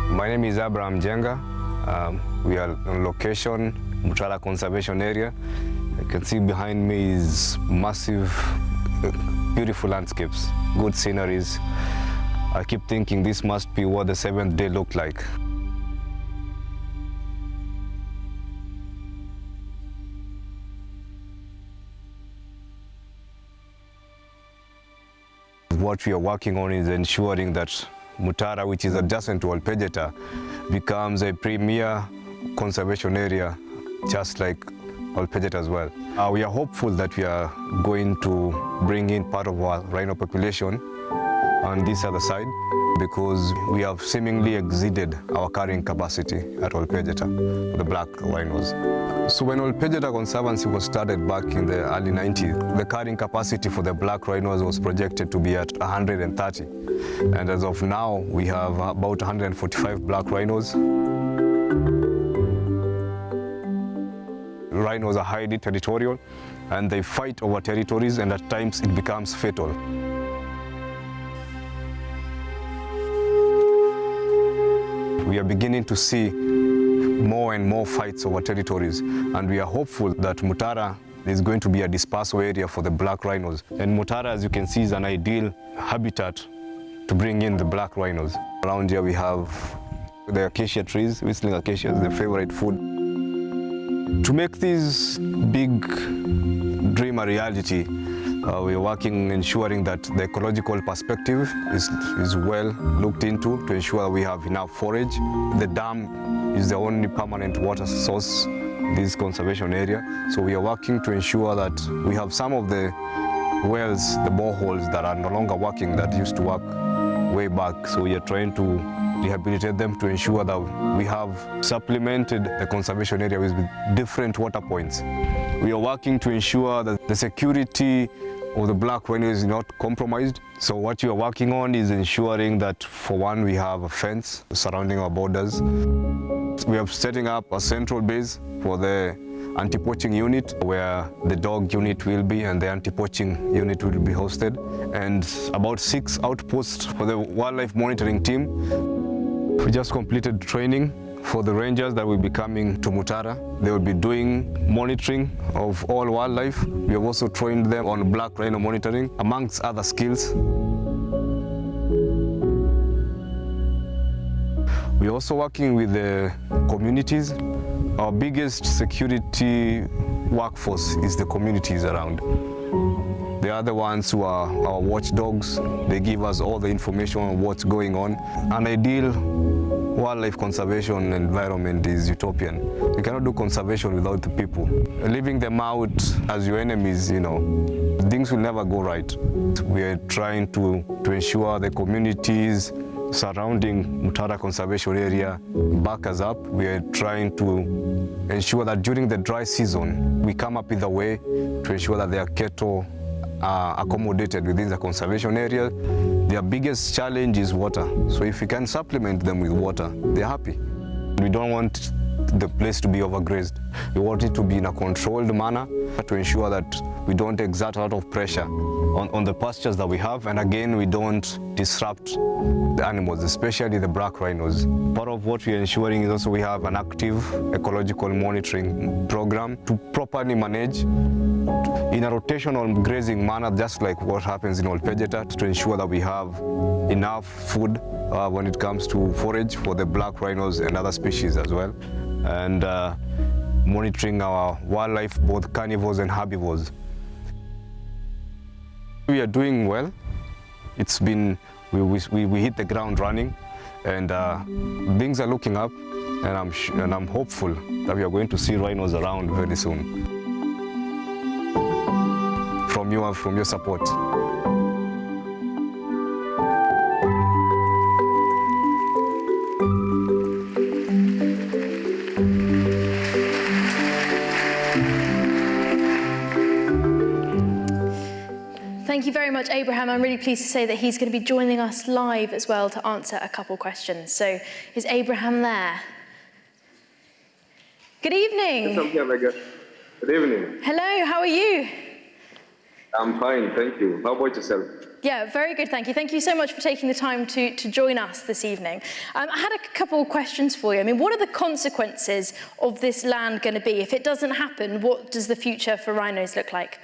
My name is Abraham Njenga. We are on location, Mutara Conservation Area. You can see behind me is massive, beautiful landscapes, good sceneries. I keep thinking this must be what the seventh day looked like. What we are working on is ensuring that Mutara, which is adjacent to Old Pigeon, becomes a premier conservation area, just like Old Pigeon as well. We are hopeful that we are going to bring in part of our rhino population on this other side, because we have seemingly exceeded our carrying capacity at Old Pigeon for the black rhinos. So when Old Pigeon Conservancy was started back in the early 90s, the carrying capacity for the black rhinos was projected to be at 130. And as of now, we have about 145 black rhinos. Rhinos are highly territorial, and they fight over territories, and at times it becomes fatal. We are beginning to see more and more fights over territories, and we are hopeful that Mutara is going to be a dispersal area for the black rhinos. And Mutara, as you can see, is an ideal habitat to bring in the black rhinos. Around here we have the acacia trees, whistling acacias, their favorite food. To make this big dream a reality, we are working, ensuring that the ecological perspective is well looked into to ensure we have enough forage. The dam is the only permanent water source in this conservation area, so we are working to ensure that we have some of the wells, the boreholes that are no longer working, that used to work way back. So we are trying to rehabilitate them to ensure that we have supplemented the conservation area with different water points. We are working to ensure that the security of the black rhino is not compromised. So what we are working on is ensuring that, for one, we have a fence surrounding our borders. We are setting up a central base for the anti-poaching unit, where the dog unit will be and the anti-poaching unit will be hosted, and about 6 outposts for the wildlife monitoring team. We just completed training for the rangers that will be coming to Mutara. They will be doing monitoring of all wildlife. We have also trained them on black rhino monitoring, amongst other skills. We're also working with the communities. Our biggest security workforce is the communities around. They are the ones who are our watchdogs. They give us all the information on what's going on. An ideal wildlife conservation environment is utopian. You cannot do conservation without the people. Leaving them out as your enemies, things will never go right. We are trying to ensure the communities surrounding Mutara Conservation Area back us up. We are trying to ensure that during the dry season, we come up with a way to ensure that their cattle are accommodated within the conservation area. Their biggest challenge is water. So if we can supplement them with water, they're happy. We don't want the place to be overgrazed. We want it to be in a controlled manner to ensure that we don't exert a lot of pressure on the pastures that we have, and again, we don't disrupt the animals, especially the black rhinos. Part of what we're ensuring is also we have an active ecological monitoring program to properly manage in a rotational grazing manner, just like what happens in Old Pigeon, to ensure that we have enough food when it comes to forage for the black rhinos and other species as well, and monitoring our wildlife, both carnivores and herbivores. We are doing well. It's been, we hit the ground running, and things are looking up, and I'm hopeful that we are going to see rhinos around very soon. From your support. Thank you very much, Abraham. I'm really pleased to say that he's going to be joining us live as well to answer a couple questions. So is Abraham there? Good evening. Yes, I'm here, Megan. Good evening. Hello, how are you? I'm fine, thank you. How about yourself? Yeah, very good, thank you. Thank you so much for taking the time to join us this evening. I had a couple of questions for you. I mean, what are the consequences of this land going to be? If it doesn't happen, what does the future for rhinos look like?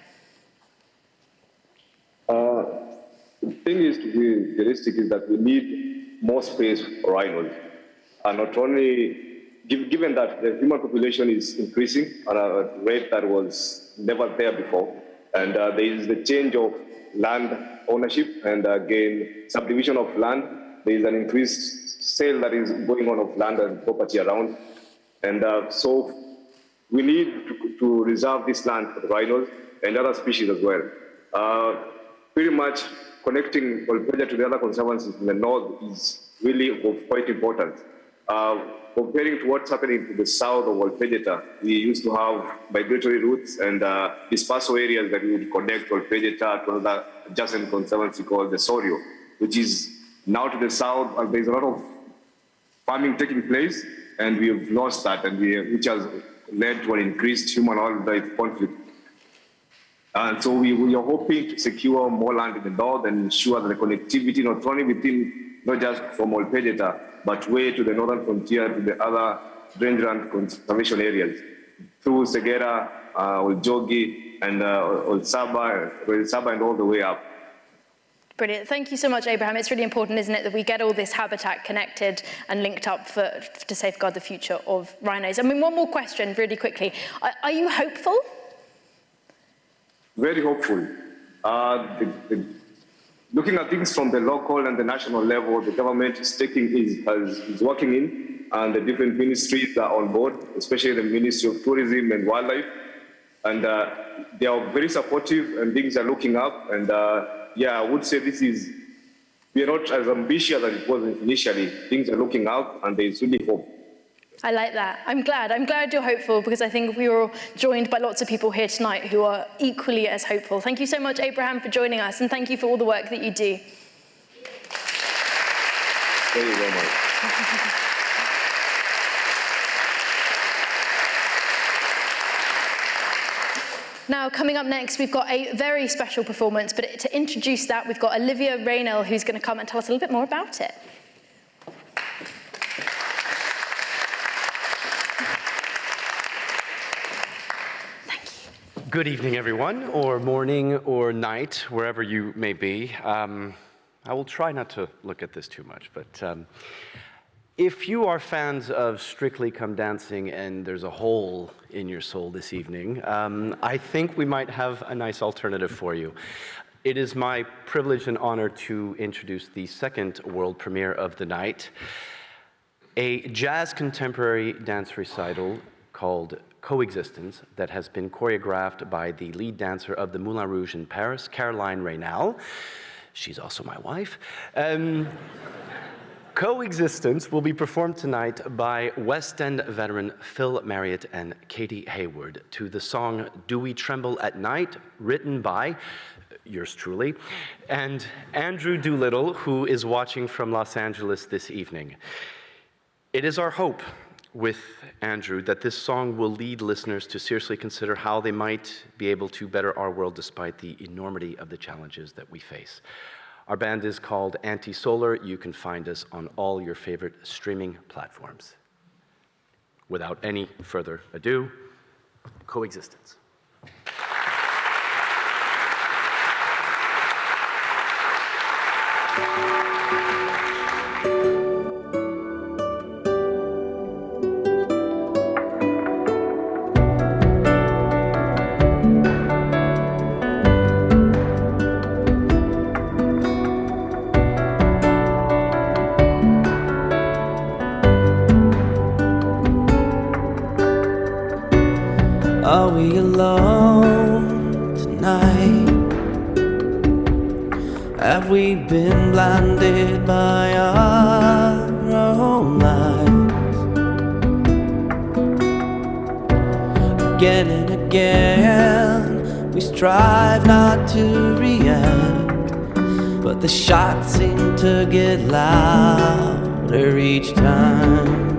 The thing is, to be realistic, is that we need more space for rhinos. And not only, given that the human population is increasing at a rate that was never there before, and there is the change of land ownership and again, subdivision of land, there is an increased sale that is going on of land and property around. And so we need to reserve this land for the rhinos and other species as well. Pretty much connecting Old Pigeon to the other conservancies in the north is really of quite important. Comparing to what's happening to the south of Old Pigeon, we used to have migratory routes and dispersal areas that we would connect Old Pigeon to another adjacent conservancy called the Sorio, which is now to the south, and there's a lot of farming taking place, and we have lost that, and which has led to an increased human-wildlife conflict. And so we are hoping to secure more land in the north and ensure that the connectivity, not only within, not just from Old Pigeon, but way to the northern frontier, to the other rangeland conservation areas, through Segera, Old Jogi, and Old Saba, and all the way up. Brilliant. Thank you so much, Abraham. It's really important, isn't it, that we get all this habitat connected and linked up to safeguard the future of rhinos. I mean, one more question really quickly. Are you hopeful? Very hopeful. Looking at things from the local and the national level, the government is working in, and the different ministries are on board, especially the Ministry of Tourism and Wildlife. And they are very supportive, and things are looking up. And yeah, I would say we are not as ambitious as it was initially. Things are looking up, and there is really hope. I like that. I'm glad you're hopeful, because I think we were all joined by lots of people here tonight who are equally as hopeful. Thank you so much, Abraham, for joining us, and thank you for all the work that you do. Thank you very much. Now, coming up next, we've got a very special performance, but to introduce that, we've got Olivia Raynell, who's going to come and tell us a little bit more about it. Good evening, everyone, or morning, or night, wherever you may be. I will try not to look at this too much, but if you are fans of Strictly Come Dancing and there's a hole in your soul this evening, I think we might have a nice alternative for you. It is my privilege and honor to introduce the second world premiere of the night, a jazz contemporary dance recital called Coexistence that has been choreographed by the lead dancer of the Moulin Rouge in Paris, Caroline Raynal. She's also my wife. Coexistence will be performed tonight by West End veteran Phil Marriott and Katie Hayward to the song Do We Tremble at Night, written by yours truly, and Andrew Doolittle, who is watching from Los Angeles this evening. It is our hope with Andrew that this song will lead listeners to seriously consider how they might be able to better our world despite the enormity of the challenges that we face. Our band is called Anti-Solar. You can find us on all your favorite streaming platforms. Without any further ado, Coexistence. Are we alone tonight? Have we been blinded by our own lives? Again and again, we strive not to react, but the shots seem to get louder each time.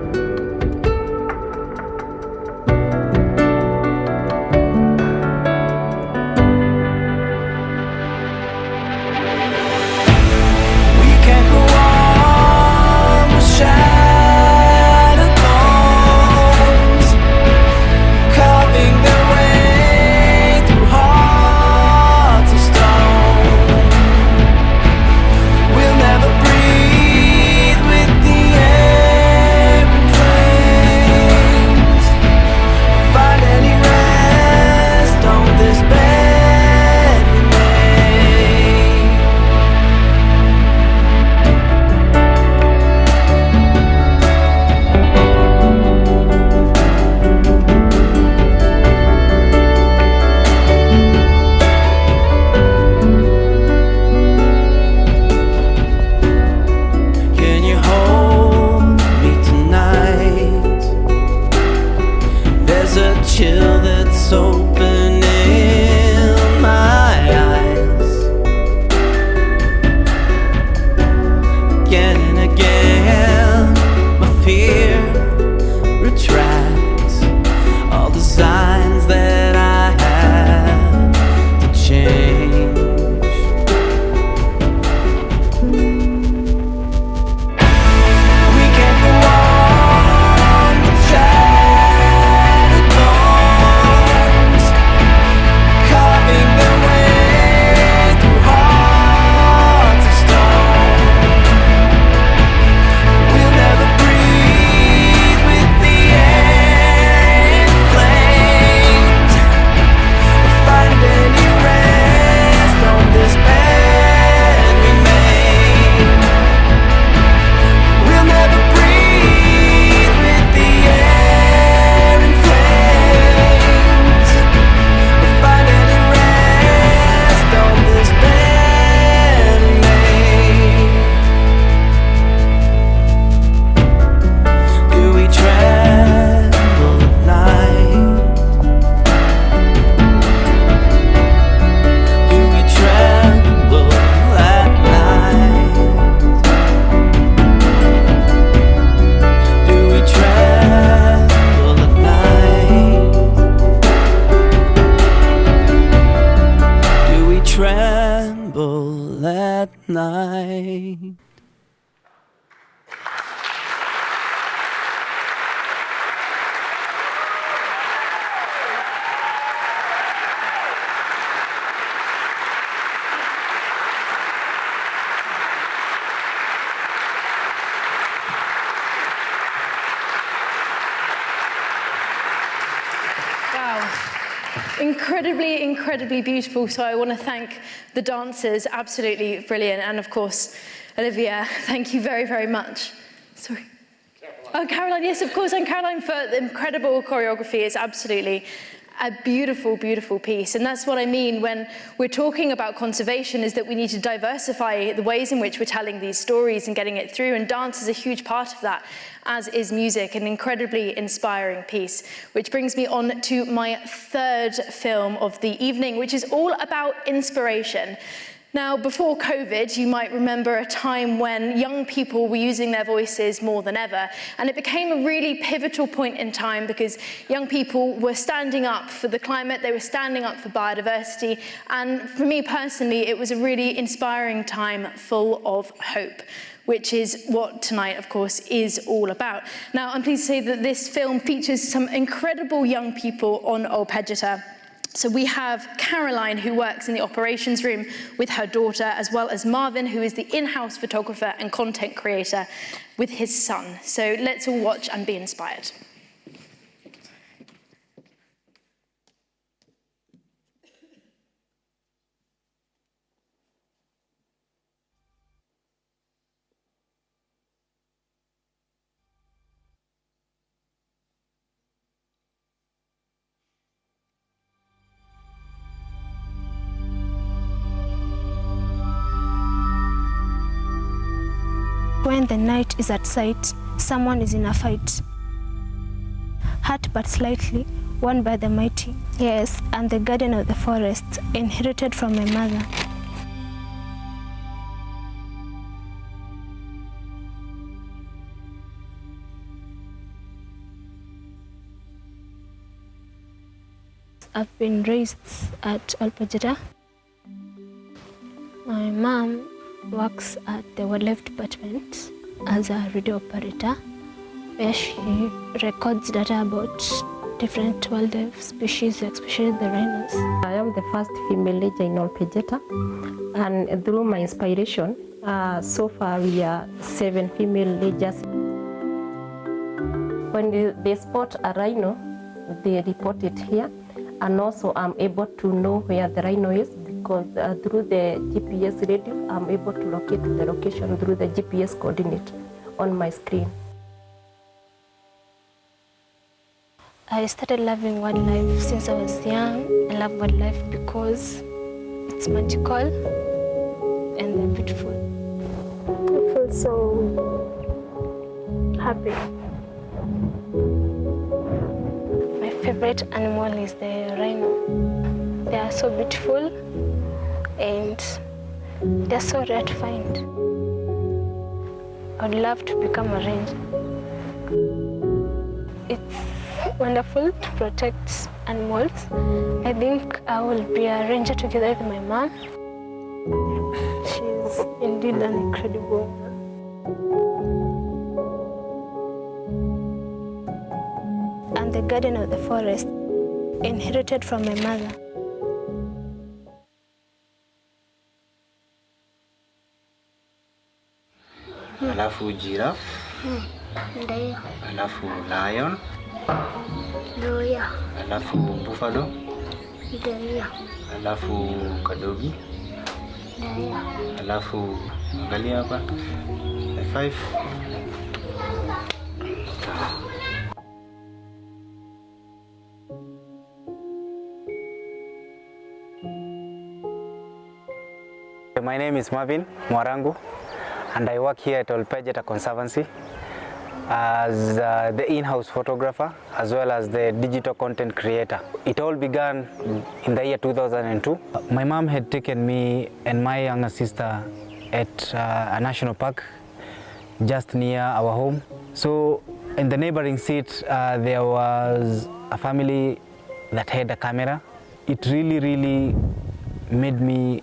night. Incredibly, incredibly beautiful. So I want to thank the dancers, absolutely brilliant. And of course, Olivia, thank you very, very much. Sorry. Caroline. Oh, Caroline, yes, of course. And Caroline for the incredible choreography. It's absolutely a beautiful, beautiful piece. And that's what I mean when we're talking about conservation, is that we need to diversify the ways in which we're telling these stories and getting it through. And dance is a huge part of that, as is music, an incredibly inspiring piece. Which brings me on to my third film of the evening, which is all about inspiration. Now, before COVID, you might remember a time when young people were using their voices more than ever, and it became a really pivotal point in time because young people were standing up for the climate, they were standing up for biodiversity, and for me personally, it was a really inspiring time full of hope, which is what tonight, of course, is all about. Now, I'm pleased to say that this film features some incredible young people on Old Pigeon. So we have Caroline, who works in the operations room with her daughter, as well as Marvin, who is the in-house photographer and content creator with his son. So let's all watch and be inspired. When the night is at sight, someone is in a fight. Hurt but slightly, won by the mighty. Yes, I'm the guardian of the forest, inherited from my mother. I've been raised at Old Pigeon. My mom works at the wildlife department as a radio operator, where she records data about different wildlife species, especially the rhinos. I am the first female ranger in Old Pigeon, and through my inspiration, so far we are 7 female rangers. When they spot a rhino, they report it here, and also I'm able to know where the rhino is, because through the GPS radio, I'm able to locate the location through the GPS coordinate on my screen. I started loving wildlife since I was young. I love wildlife because it's magical and they're beautiful. I feel so happy. My favorite animal is the rhino. They are so beautiful and they're so rare to find. I would love to become a ranger. It's wonderful to protect animals. I think I will be a ranger together with my mom. She's indeed an incredible woman. I'm the guardian of the forest, inherited from my mother. Alafu giraffe. Ndio. Alafu lion. Ndio. Alafu buffalo. Ndio. Alafu kadogi. Ndio. Alafu angalia hapa. 5. My name is Marvin Arango, and I work here at Old Pigeon Conservancy as the in-house photographer as well as the digital content creator. It all began in the year 2002. My mom had taken me and my younger sister at a national park just near our home. So in the neighboring seat there was a family that had a camera. It really made me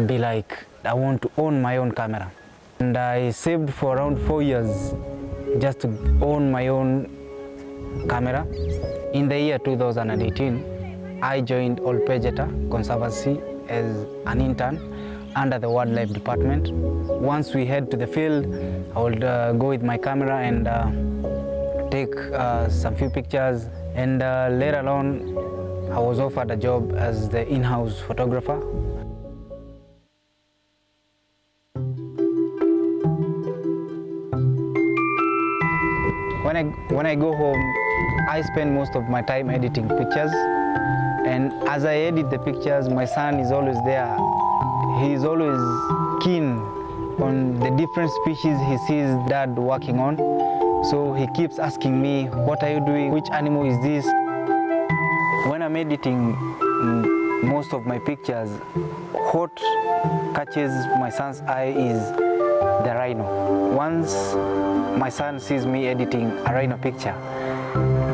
be like, I want to own my own camera. And I saved for around 4 years just to own my own camera. In the year 2018, I joined Old Pigeon Conservancy as an intern under the wildlife department. Once we head to the field, I would go with my camera and take some few pictures. And later on, I was offered a job as the in-house photographer. When I go home, I spend most of my time editing pictures, and as I edit the pictures, my son is always there. He is always keen on the different species he sees Dad working on. So he keeps asking me, what are you doing? Which animal is this? When I'm editing most of my pictures, what catches my son's eye is the rhino. Once my son sees me editing a rhino picture,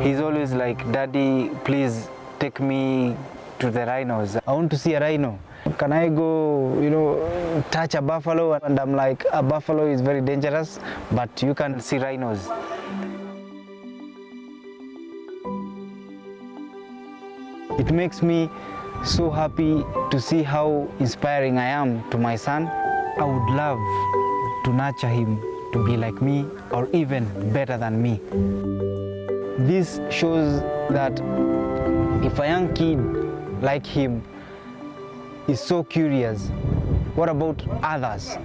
he's always like, Daddy, please take me to the rhinos. I want to see a rhino. Can I go, touch a buffalo? And I'm like, a buffalo is very dangerous, but you can see rhinos. It makes me so happy to see how inspiring I am to my son. I would love to nurture him to be like me or even better than me. This shows that if a young kid like him is so curious, what about others?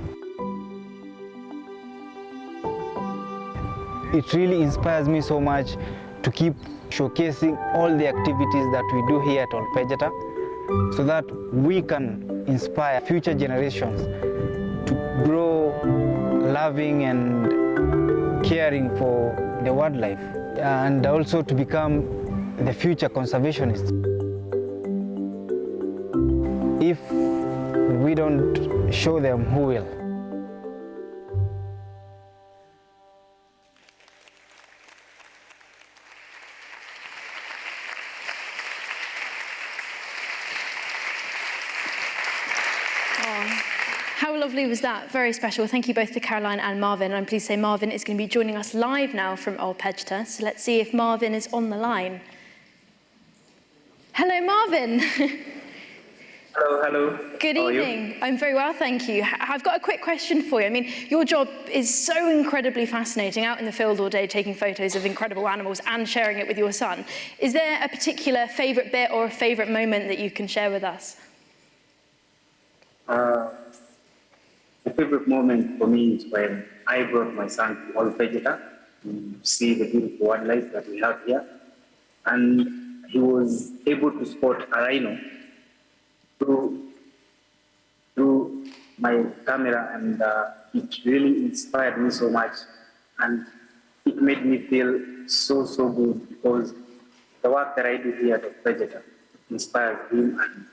It really inspires me so much to keep showcasing all the activities that we do here at Old Pigeon, so that we can inspire future generations to grow loving and caring for the wildlife, and also to become the future conservationists. If we don't show them, who will? How lovely was that? Very special. Thank you both to Caroline and Marvin. I'm pleased to say Marvin is going to be joining us live now from Old Pigeon. So let's see if Marvin is on the line. Hello, Marvin. Hello, hello. Good evening. I'm very well, thank you. I've got a quick question for you. I mean, your job is so incredibly fascinating, out in the field all day, taking photos of incredible animals and sharing it with your son. Is there a particular favourite bit or a favourite moment that you can share with us? The favorite moment for me is when I brought my son to Old Pigeon to see the beautiful wildlife that we have here. And he was able to spot a rhino through my camera, and it really inspired me so much. And it made me feel so good, because the work that I do here at Old Pigeon inspired him, and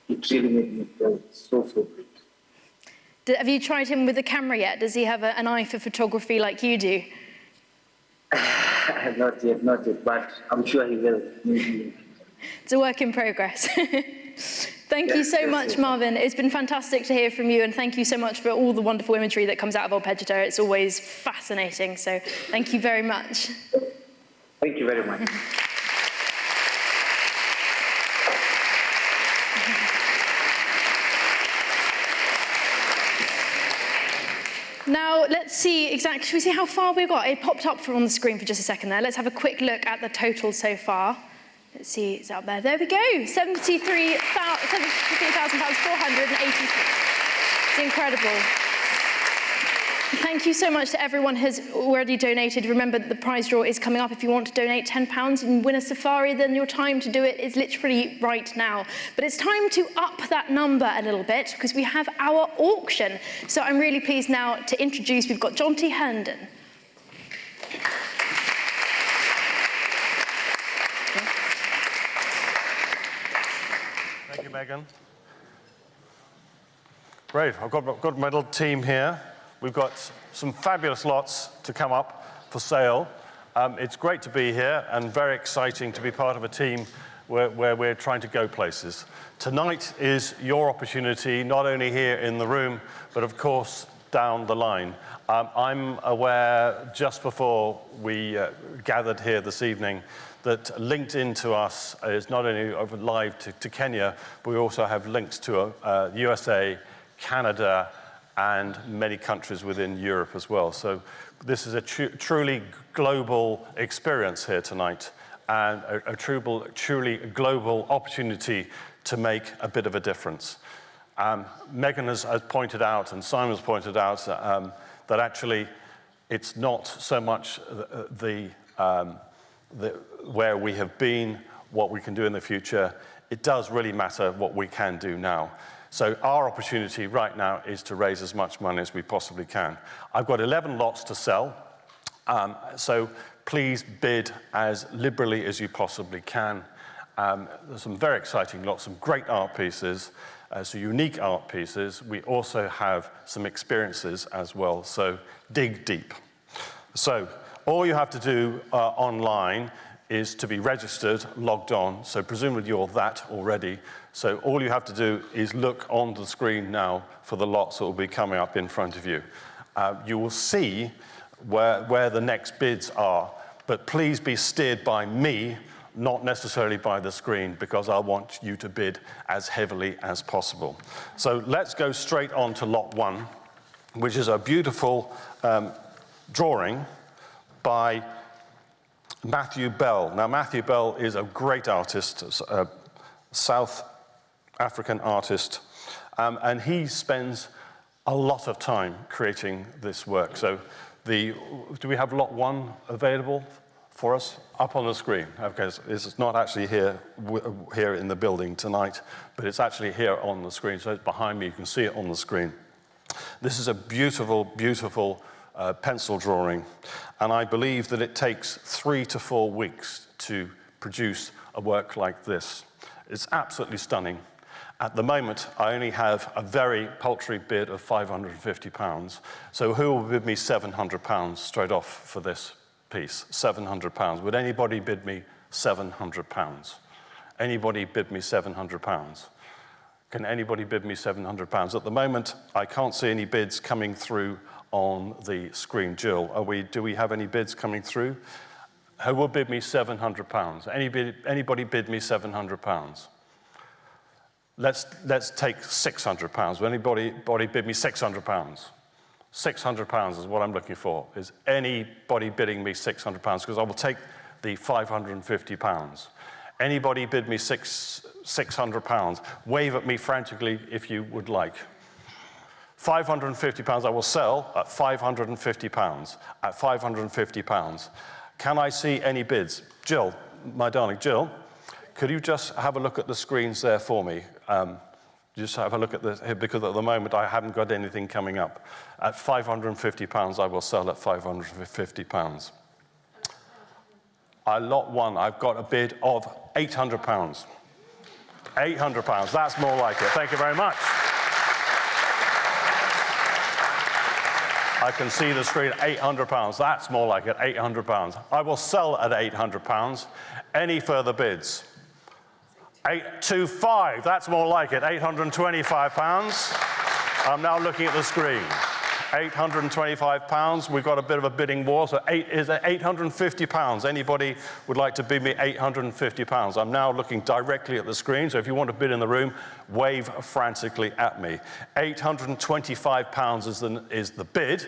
it really made me feel so good. Have you tried him with the camera yet? Does he have an eye for photography like you do? Not yet, but I'm sure he will. It's a work in progress. Thank you so much, Marvin. It's been fantastic to hear from you, and thank you so much for all the wonderful imagery that comes out of Old Pigeon. It's always fascinating, so thank you very much. Thank you very much. Now, let's see exactly, should we see how far we've got? It popped up on the screen for just a second there. Let's have a quick look at the total so far. Let's see, it's out there. There we go, £73,483. It's incredible. Thank you so much to everyone who has already donated. Remember that the prize draw is coming up. If you want to donate £10 and win a safari, then your time to do it is literally right now. But it's time to up that number a little bit, because we have our auction. So I'm really pleased now to introduce, we've got John T. Herndon. Thank you, Megan. Great, I've got my little team here. We've got some fabulous lots to come up for sale. It's great to be here and very exciting to be part of a team where we're trying to go places. Tonight is your opportunity, not only here in the room, but of course down the line. I'm aware just before we gathered here this evening that linked into us is not only live to Kenya, but we also have links to USA, Canada, and many countries within Europe as well. So this is a truly global experience here tonight, and a truly global opportunity to make a bit of a difference. Megan has pointed out, and Simon's pointed out, that actually it's not so much the where we have been, what we can do in the future. It does really matter what we can do now. So our opportunity right now is to raise as much money as we possibly can. I've got 11 lots to sell, so please bid as liberally as you possibly can. There's some very exciting lots, some great art pieces, some unique art pieces. We also have some experiences as well, so dig deep. So all you have to do online is to be registered, logged on, so presumably you're that already. So all you have to do is look on the screen now for the lots that will be coming up in front of you. You will see where the next bids are, but please be steered by me, not necessarily by the screen, because I want you to bid as heavily as possible. So let's go straight on to lot 1, which is a beautiful drawing by Matthew Bell. Now, Matthew Bell is a great artist, a South African artist, and he spends a lot of time creating this work. So do we have lot 1 available for us? Up on the screen. Okay, this is not actually here in the building tonight, but it's actually here on the screen. So it's behind me, you can see it on the screen. This is a beautiful, beautiful pencil drawing, and I believe that it takes 3 to 4 weeks to produce a work like this. It's absolutely stunning. At the moment, I only have a very paltry bid of £550. So who will bid me £700 straight off for this piece? £700. Would anybody bid me £700? Anybody bid me £700? Can anybody bid me £700? At the moment, I can't see any bids coming through on the screen. Jill, do we have any bids coming through? Who will bid me £700? Anybody bid me £700? Let's take £600. Will anybody bid me £600? £600 is what I'm looking for. Is anybody bidding me £600? Because I will take the £550. Anybody bid me £600? Wave at me frantically if you would like. £550 I will sell at £550. At £550. Can I see any bids? Jill, my darling Jill, could you just have a look at the screens there for me? Just have a look at this, because at the moment I haven't got anything coming up. At £550, I will sell at £550. Lot 1, I've got a bid of £800. £800, that's more like it. Thank you very much. I can see the screen, £800. That's more like it, £800. I will sell at £800. Any further bids? 825, that's more like it, £825. I'm now looking at the screen. £825, we've got a bit of a bidding war, so is it £850? Anybody would like to bid me £850? I'm now looking directly at the screen, so if you want to bid in the room, wave frantically at me. £825 is the bid.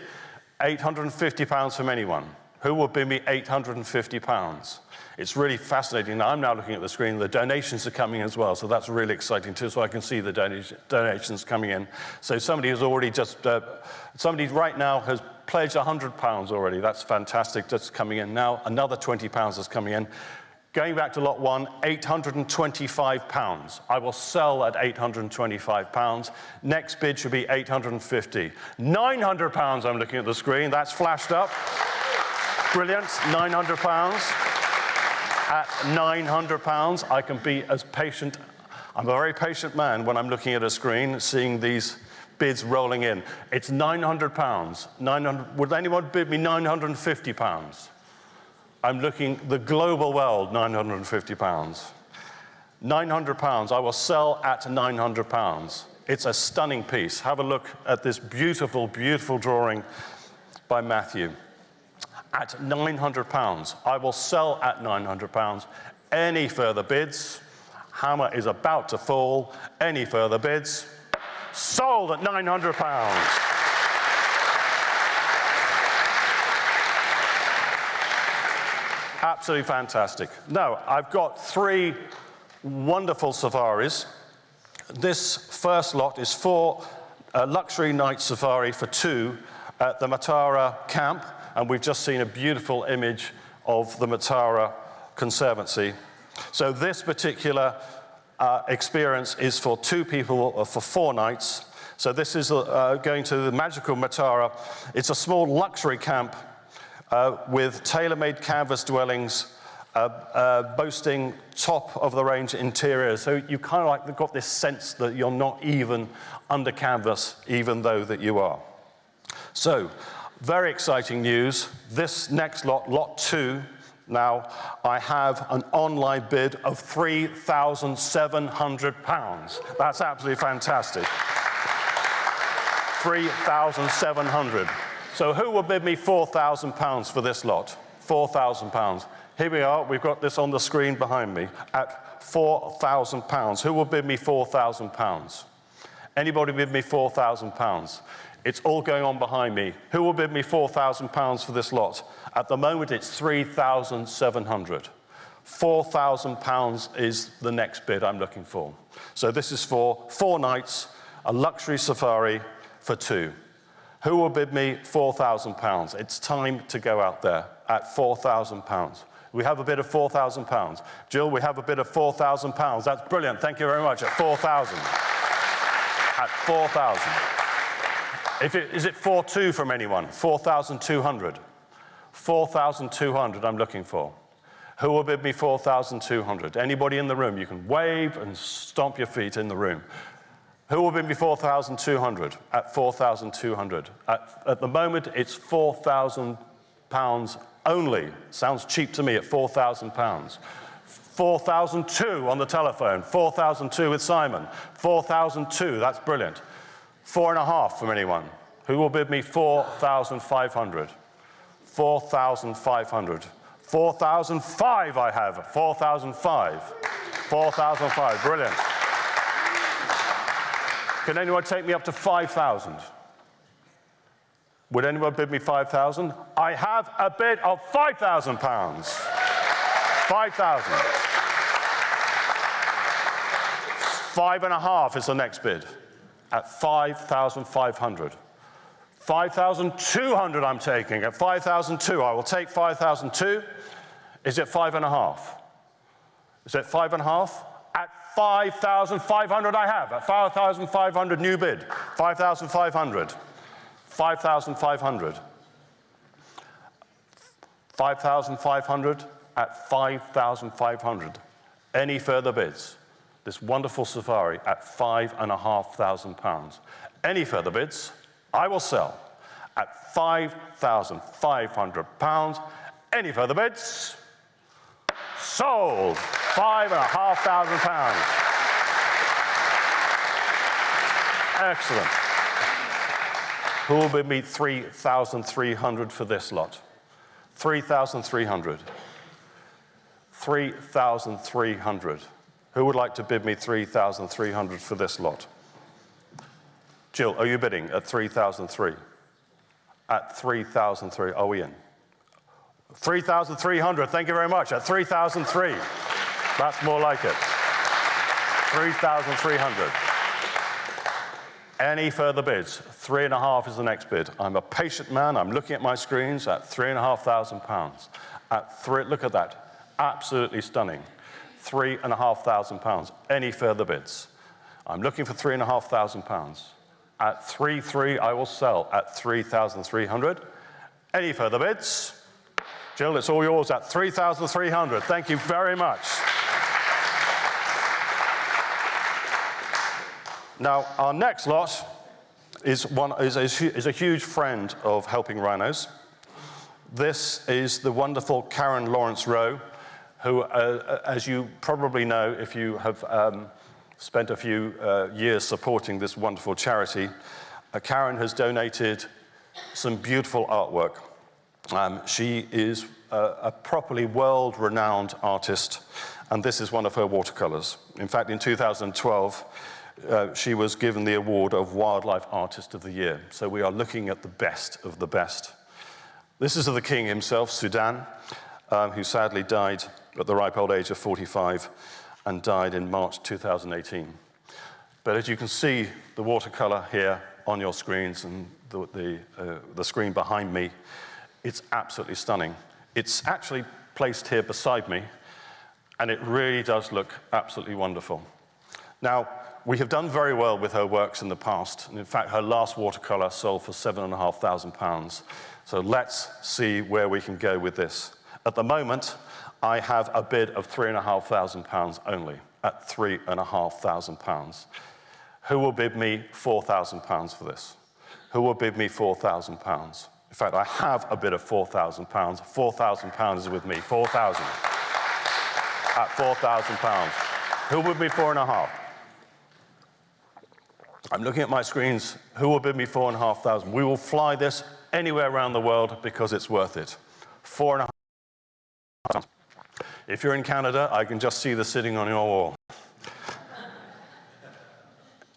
£850 from anyone. Who will bid me £850? It's really fascinating. Now, I'm now looking at the screen. The donations are coming as well, so that's really exciting too, so I can see the donations coming in. So somebody has already somebody right now has pledged £100 already. That's fantastic. That's coming in now. Another £20 is coming in. Going back to lot 1, £825. I will sell at £825. Next bid should be £850. £900, I'm looking at the screen. That's flashed up. Brilliant, £900. At £900, I can be as patient. I'm a very patient man when I'm looking at a screen, seeing these bids rolling in. It's £900. Would anyone bid me £950? I'm looking the global world, £950. £900, I will sell at £900. It's a stunning piece. Have a look at this beautiful, beautiful drawing by Matthew. At £900, I will sell at £900. Any further bids? Hammer is about to fall. Any further bids? Sold at £900. Absolutely fantastic. Now, I've got 3 wonderful safaris. This first lot is for a luxury night safari for 2 at the Matara camp. And we've just seen a beautiful image of the Matara Conservancy. So this particular experience is for 2 people for 4 nights. So this is going to the magical Matara. It's a small luxury camp with tailor-made canvas dwellings boasting top-of-the-range interiors. So you kind of like got this sense that you're not even under canvas, even though that you are. So, very exciting news. This next lot, lot 2, now I have an online bid of £3,700. That's absolutely fantastic. 3,700. So who will bid me £4,000 for this lot? £4,000. Here we are, we've got this on the screen behind me at £4,000. Who will bid me £4,000? Anybody bid me £4,000? It's all going on behind me. Who will bid me £4,000 for this lot? At the moment, it's 3,700. £4,000 is the next bid I'm looking for. So this is for 4 nights, a luxury safari for 2. Who will bid me £4,000? It's time to go out there at £4,000. We have a bid of £4,000. Jill, we have a bid of £4,000. That's brilliant. Thank you very much. At 4,000. At 4,000. Is it 4-2 from anyone? 4,200. 4,200 I'm looking for. Who will bid me 4,200? Anybody in the room? You can wave and stomp your feet in the room. Who will bid me 4,200? At 4,200. At the moment, it's £4,000 only. Sounds cheap to me at £4,000. 4,002 on the telephone. 4,002 with Simon. 4,002, that's brilliant. 4.5 from anyone. Who will bid me 4,500? 4,500. 4,005 I have. 4,005. 4,005, brilliant. Can anyone take me up to 5,000? Would anyone bid me 5,000? I have a bid of £5,000. 5,000. 5.5 is the next bid at 5,500. 5,200 I'm taking at 5,002. I will take 5,002. Is it 5.5? Is it 5.5? At 5,500 I have. At 5,500 new bid. 5,500. 5,500. 5,500 at 5,500. Any further bids? This wonderful safari at £5,500. Any further bids? I will sell at £5,500. Any further bids? Sold. £5,500. Excellent. Who will bid me 3,300 for this lot? 3,300. 3,300. Who would like to bid me 3,300 for this lot? Jill, are you bidding at 3,003? At 3,003, are we in? 3,300, thank you very much. At 3,003, that's more like it. 3,300. Any further bids? 3.5 is the next bid. I'm a patient man, I'm looking at my screens at £3,500. Look at that, absolutely stunning. £3,500. Any further bids? I'm looking for £3,500. At 3,300, I will sell at 3,300. Any further bids? Jill, it's all yours at 3,300. Thank you very much. Now, our next lot is a huge friend of helping rhinos. This is the wonderful Karen Lawrence Rowe, who, as you probably know, if you have spent a few years supporting this wonderful charity, Karen has donated some beautiful artwork. She is a properly world-renowned artist, and this is one of her watercolors. In fact, in 2012, she was given the award of Wildlife Artist of the Year. So we are looking at the best of the best. This is of the king himself, Sudan, who sadly died at the ripe old age of 45 and died in March 2018. But as you can see, the watercolor here on your screens and the screen behind me, it's absolutely stunning. It's actually placed here beside me. And it really does look absolutely wonderful. Now, we have done very well with her works in the past. And in fact, her last watercolor sold for £7,500. So let's see where we can go with this. At the moment, I have a bid of £3,500 only, at £3,500. Who will bid me £4,000 for this? Who will bid me £4,000? In fact, I have a bid of £4,000. £4,000 is with me, 4,000. At £4,000. Who will bid me 4.5? I'm looking at my screens. Who will bid me 4,500? We will fly this anywhere around the world because it's worth it. 4.5. If you're in Canada, I can just see the sitting on your wall.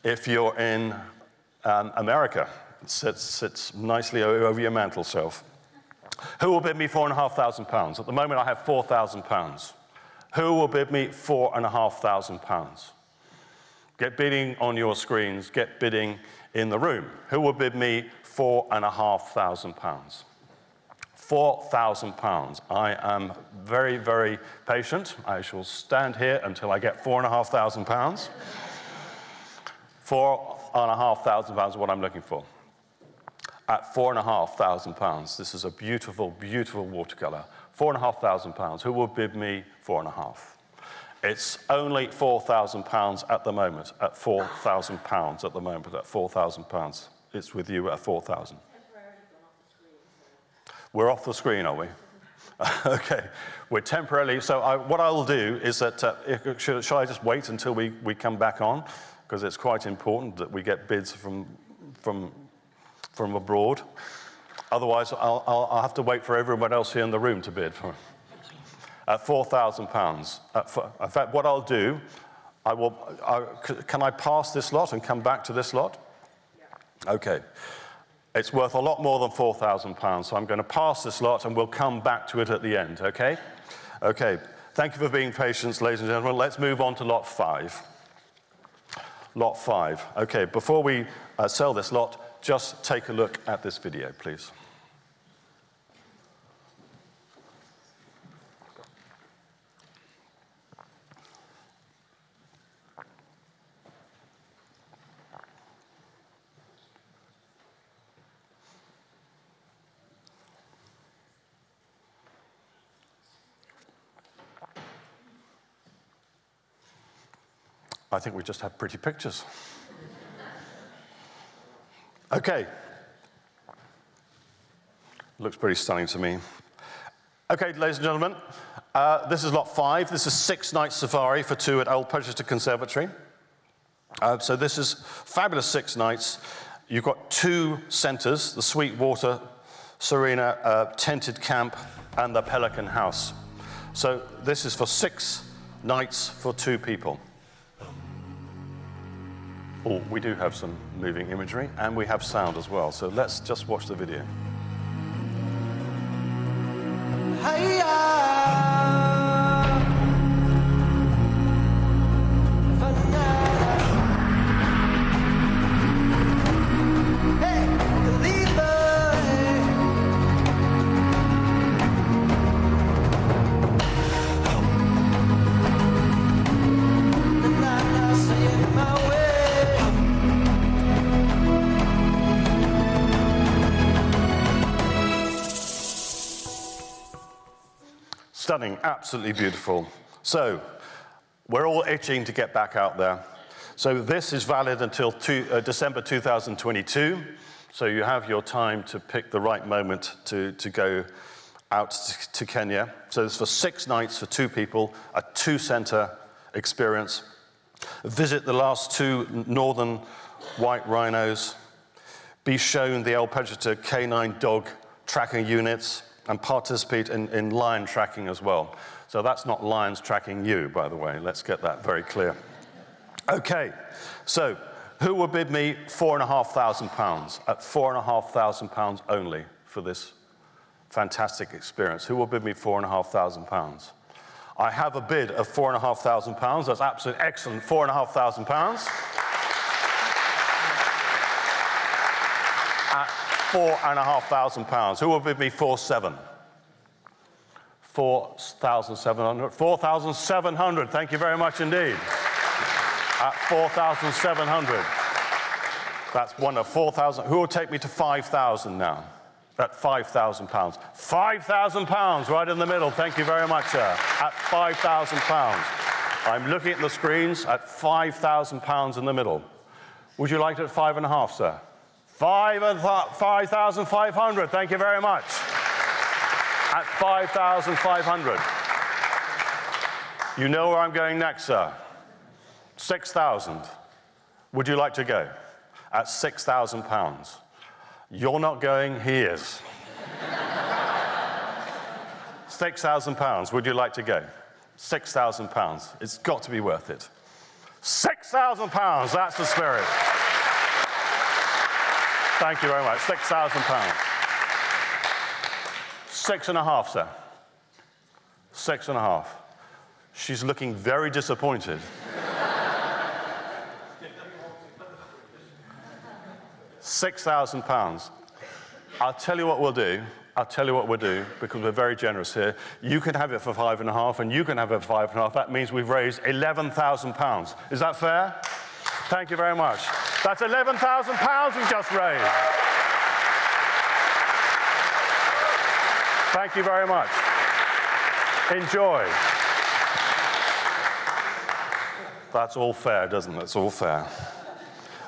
If you're in America, it sits nicely over your mantel shelf. Who will bid me £4,500? At the moment, I have £4,000. Who will bid me £4,500? Get bidding on your screens, get bidding in the room. Who will bid me £4,500? £4,000. I am very, very patient. I shall stand here until I get £4,500. £4,500 is what I'm looking for. At £4,500, this is a beautiful, beautiful watercolor. £4,500. Who will bid me 4.5? It's only £4,000 at the moment. At £4,000 at the moment. At £4,000. It's with you at 4,000. We're off the screen, are we? Okay, we're temporarily. So what I'll do is that shall I just wait until we come back on, because it's quite important that we get bids from abroad. Otherwise, I'll have to wait for everyone else here in the room to bid for. At £4,000. In fact, what I'll do, can I pass this lot and come back to this lot? Yeah. Okay. It's worth a lot more than £4,000, so I'm going to pass this lot and we'll come back to it at the end, okay? Okay. Thank you for being patient, ladies and gentlemen. Let's move on to lot 5. Lot 5. Okay, before we sell this lot, just take a look at this video, please. I think we just have pretty pictures. Okay. Looks pretty stunning to me. Okay, ladies and gentlemen, this is lot 5. This is 6-night safari for 2 at Old Pigeon Conservancy. So this is fabulous 6 nights. You've got 2 centers, the Sweetwater Serena tented camp and the Pelican House. So this is for 6 nights for 2 people. Oh, we do have some moving imagery, and we have sound as well. So let's just watch the video. Stunning, absolutely beautiful. So, we're all itching to get back out there. So this is valid until December 2022. So you have your time to pick the right moment to go out to Kenya. So it's for 6 nights for 2 people, a 2-center experience. Visit the last 2 northern white rhinos. Be shown the Old Pigeon canine dog tracking units, and participate in lion tracking as well. So that's not lions tracking you, by the way. Let's get that very clear. Okay, so who will bid me £4,500 at £4,500 only for this fantastic experience? Who will bid me £4,500? I have a bid of £4,500. That's absolutely excellent, £4,500. £4,500. Who will bid me 4,700? 4,700. 4,700. Thank you very much indeed. At 4,700. That's one of 4,000. Who will take me to 5,000 now? At 5,000 pounds. 5,000 pounds right in the middle. Thank you very much, sir. At 5,000 pounds. I'm looking at the screens at 5,000 pounds in the middle. Would you like it at 5.5, sir? 5,500. Thank you very much. At 5,500. You know where I'm going next, sir. 6,000. Would you like to go? At 6,000 pounds. You're not going, he is. 6,000 pounds. Would you like to go? 6,000 pounds. It's got to be worth it. 6,000 pounds. That's the spirit. Thank you very much. 6,000 pounds. 6.5, sir. 6.5. She's looking very disappointed. 6,000 pounds. I'll tell you what we'll do. I'll tell you what we'll do, because we're very generous here. You can have it for 5.5, and you can have it for 5.5. That means we've raised 11,000 pounds. Is that fair? Thank you very much. That's 11,000 pounds we've just raised. Thank you very much. Enjoy. That's all fair, doesn't it? It's all fair.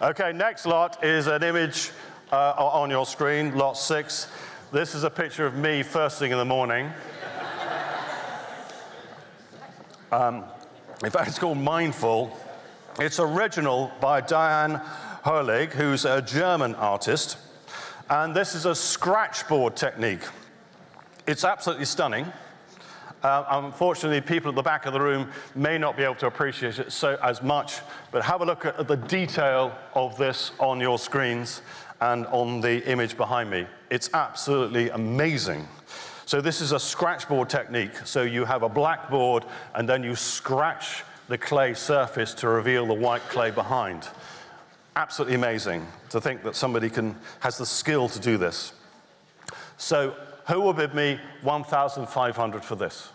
Okay, next lot is an image on your screen, lot 6. This is a picture of me first thing in the morning. In fact, it's called Mindful. It's original by Diane Herlig, who's a German artist. And this is a scratchboard technique. It's absolutely stunning. Unfortunately, people at the back of the room may not be able to appreciate it as much, but have a look at the detail of this on your screens and on the image behind me. It's absolutely amazing. So this is a scratchboard technique. So you have a black board, and then you scratch the clay surface to reveal the white clay behind. Absolutely amazing to think that somebody has the skill to do this. So who will bid me 1,500 for this?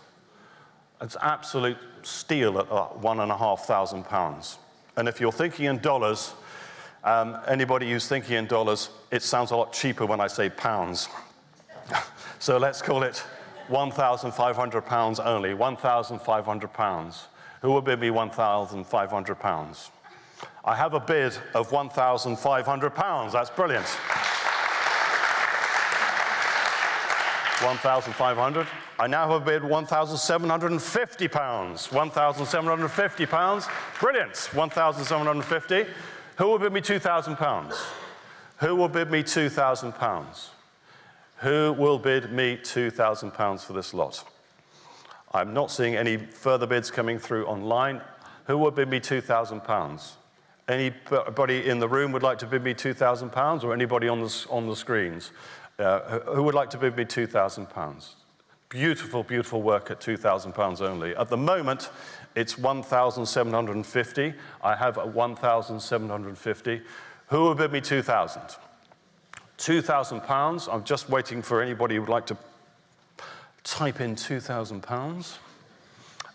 It's absolute steal at £1,500 pounds. And if you're thinking in dollars, anybody who's thinking in dollars, it sounds a lot cheaper when I say pounds. So let's call it £1,500 only, £1,500. Who will bid me £1,500? I have a bid of £1,500. That's brilliant. 1,500. I now have a bid £1,750. £1,750. Brilliant. 1,750. Who will bid me £2,000? Who will bid me £2,000? Who will bid me £2,000 for this lot? I'm not seeing any further bids coming through online. Who will bid me £2,000? Anybody in the room would like to bid me £2,000, or anybody on the screens? Who would like to bid me £2,000? Beautiful, beautiful work at £2,000 only. At the moment, it's 1,750. I have 1,750. Who will bid me 2,000? £2,000. I'm just waiting for anybody who would like to type in £2,000.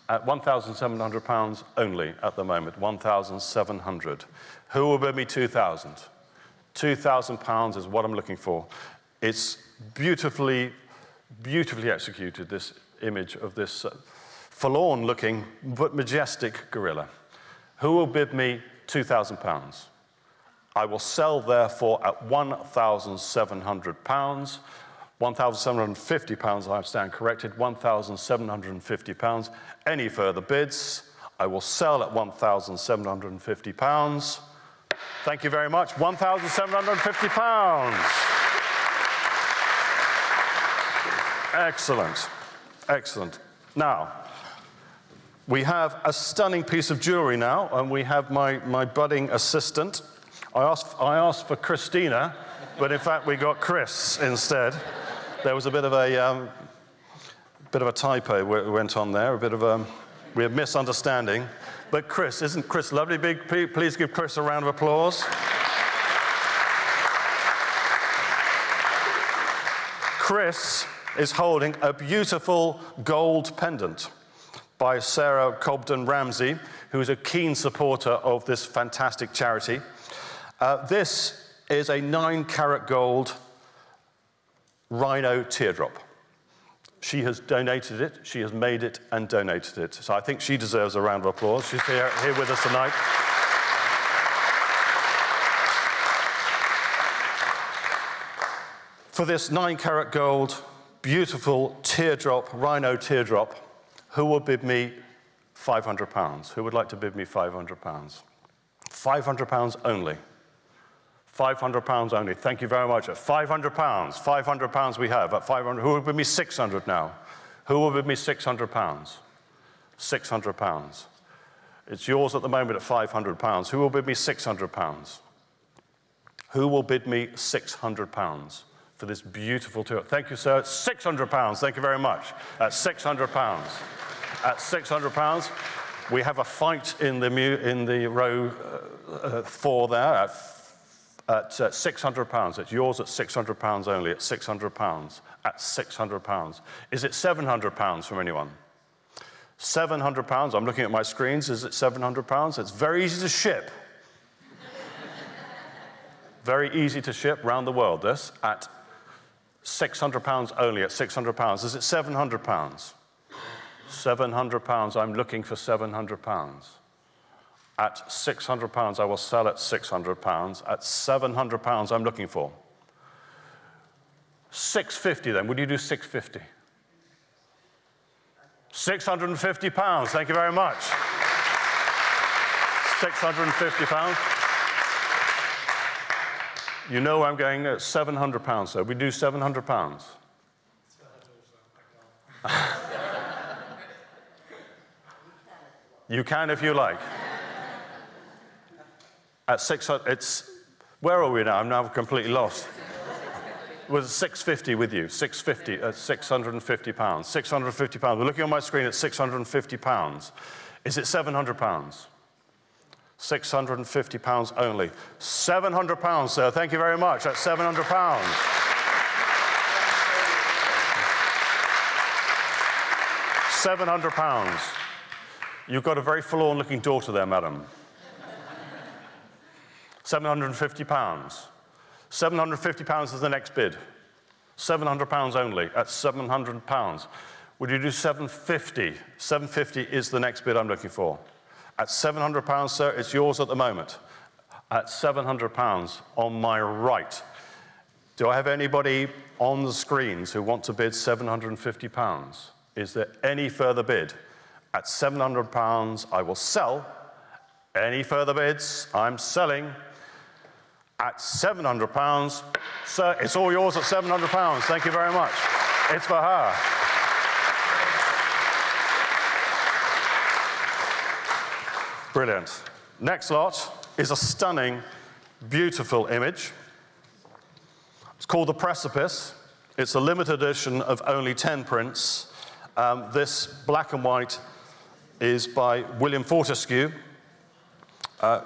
At £1,700 only at the moment, 1,700. Who will bid me 2,000? £2,000 is what I'm looking for. It's beautifully, beautifully executed, this image of this forlorn-looking but majestic gorilla. Who will bid me £2,000? I will sell, therefore, at £1,700. £1,750, I stand corrected, £1,750. Any further bids? I will sell at £1,750. Thank you very much. £1,750. Excellent, excellent. Now, we have a stunning piece of jewelry now, and we have my budding assistant. I asked for Christina, but in fact we got Chris instead. There was a bit of a typo went on there, we had misunderstanding. But Chris, isn't Chris lovely? Please give Chris a round of applause. Chris is holding a beautiful gold pendant by Sarah Cobden Ramsey, who is a keen supporter of this fantastic charity. This is a 9-carat gold rhino teardrop. She has donated it, she has made it and donated it. So I think she deserves a round of applause. She's here with us tonight. For this 9-carat gold, beautiful teardrop, rhino teardrop, who will bid me £500? Who would like to bid me £500? £500 only. £500 only. Thank you very much. At £500, £500 we have. At 500, who will bid me 600 now? Who will bid me £600? £600. It's yours at the moment at £500. Who will bid me £600? Who will bid me £600 for this beautiful tour? Thank you, sir. £600. Thank you very much. At £600. At £600. We have a fight in the row 4 there at £600. It's yours at £600 only, at £600. At £600. Is it £700 from anyone? £700. I'm looking at my screens. Is it £700? It's very easy to ship. Very easy to ship around the world, this, at £600 only, at £600. Is it £700? £700. I'm looking for £700. At £600, I will sell at £600. At £700, I'm looking for. £650 then. Would you do £650? £650. Thank you very much. £650. You know I'm going at £700, so we do £700. You can if you like. At 600, it's, where are we now? I'm now completely lost. Was 650 with you? 650 at £650. £650. We're looking on my screen at £650. Is it £700? £650 only. £700, sir. Thank you very much. That's £700. £700. You've got a very forlorn-looking daughter there, madam. £750. £750 is the next bid. £700 only at £700. Would you do £750? £750 is the next bid I'm looking for. At £700, sir, it's yours at the moment. At £700 on my right. Do I have anybody on the screens who want to bid £750? Is there any further bid? At £700, I will sell. Any further bids? I'm selling. At £700, sir, it's all yours at £700. Thank you very much. It's for her. Brilliant. Next lot is a stunning, beautiful image. It's called The Precipice. It's a limited edition of only 10 prints. This black and white is by William Fortescue.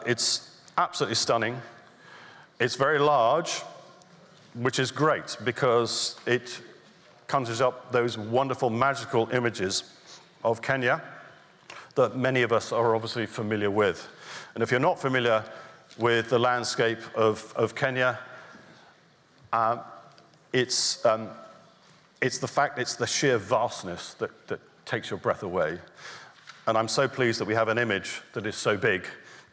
It's absolutely stunning. It's very large, which is great because it conjures up those wonderful magical images of Kenya that many of us are obviously familiar with. And if you're not familiar with the landscape of Kenya, it's the sheer vastness that takes your breath away. And I'm so pleased that we have an image that is so big,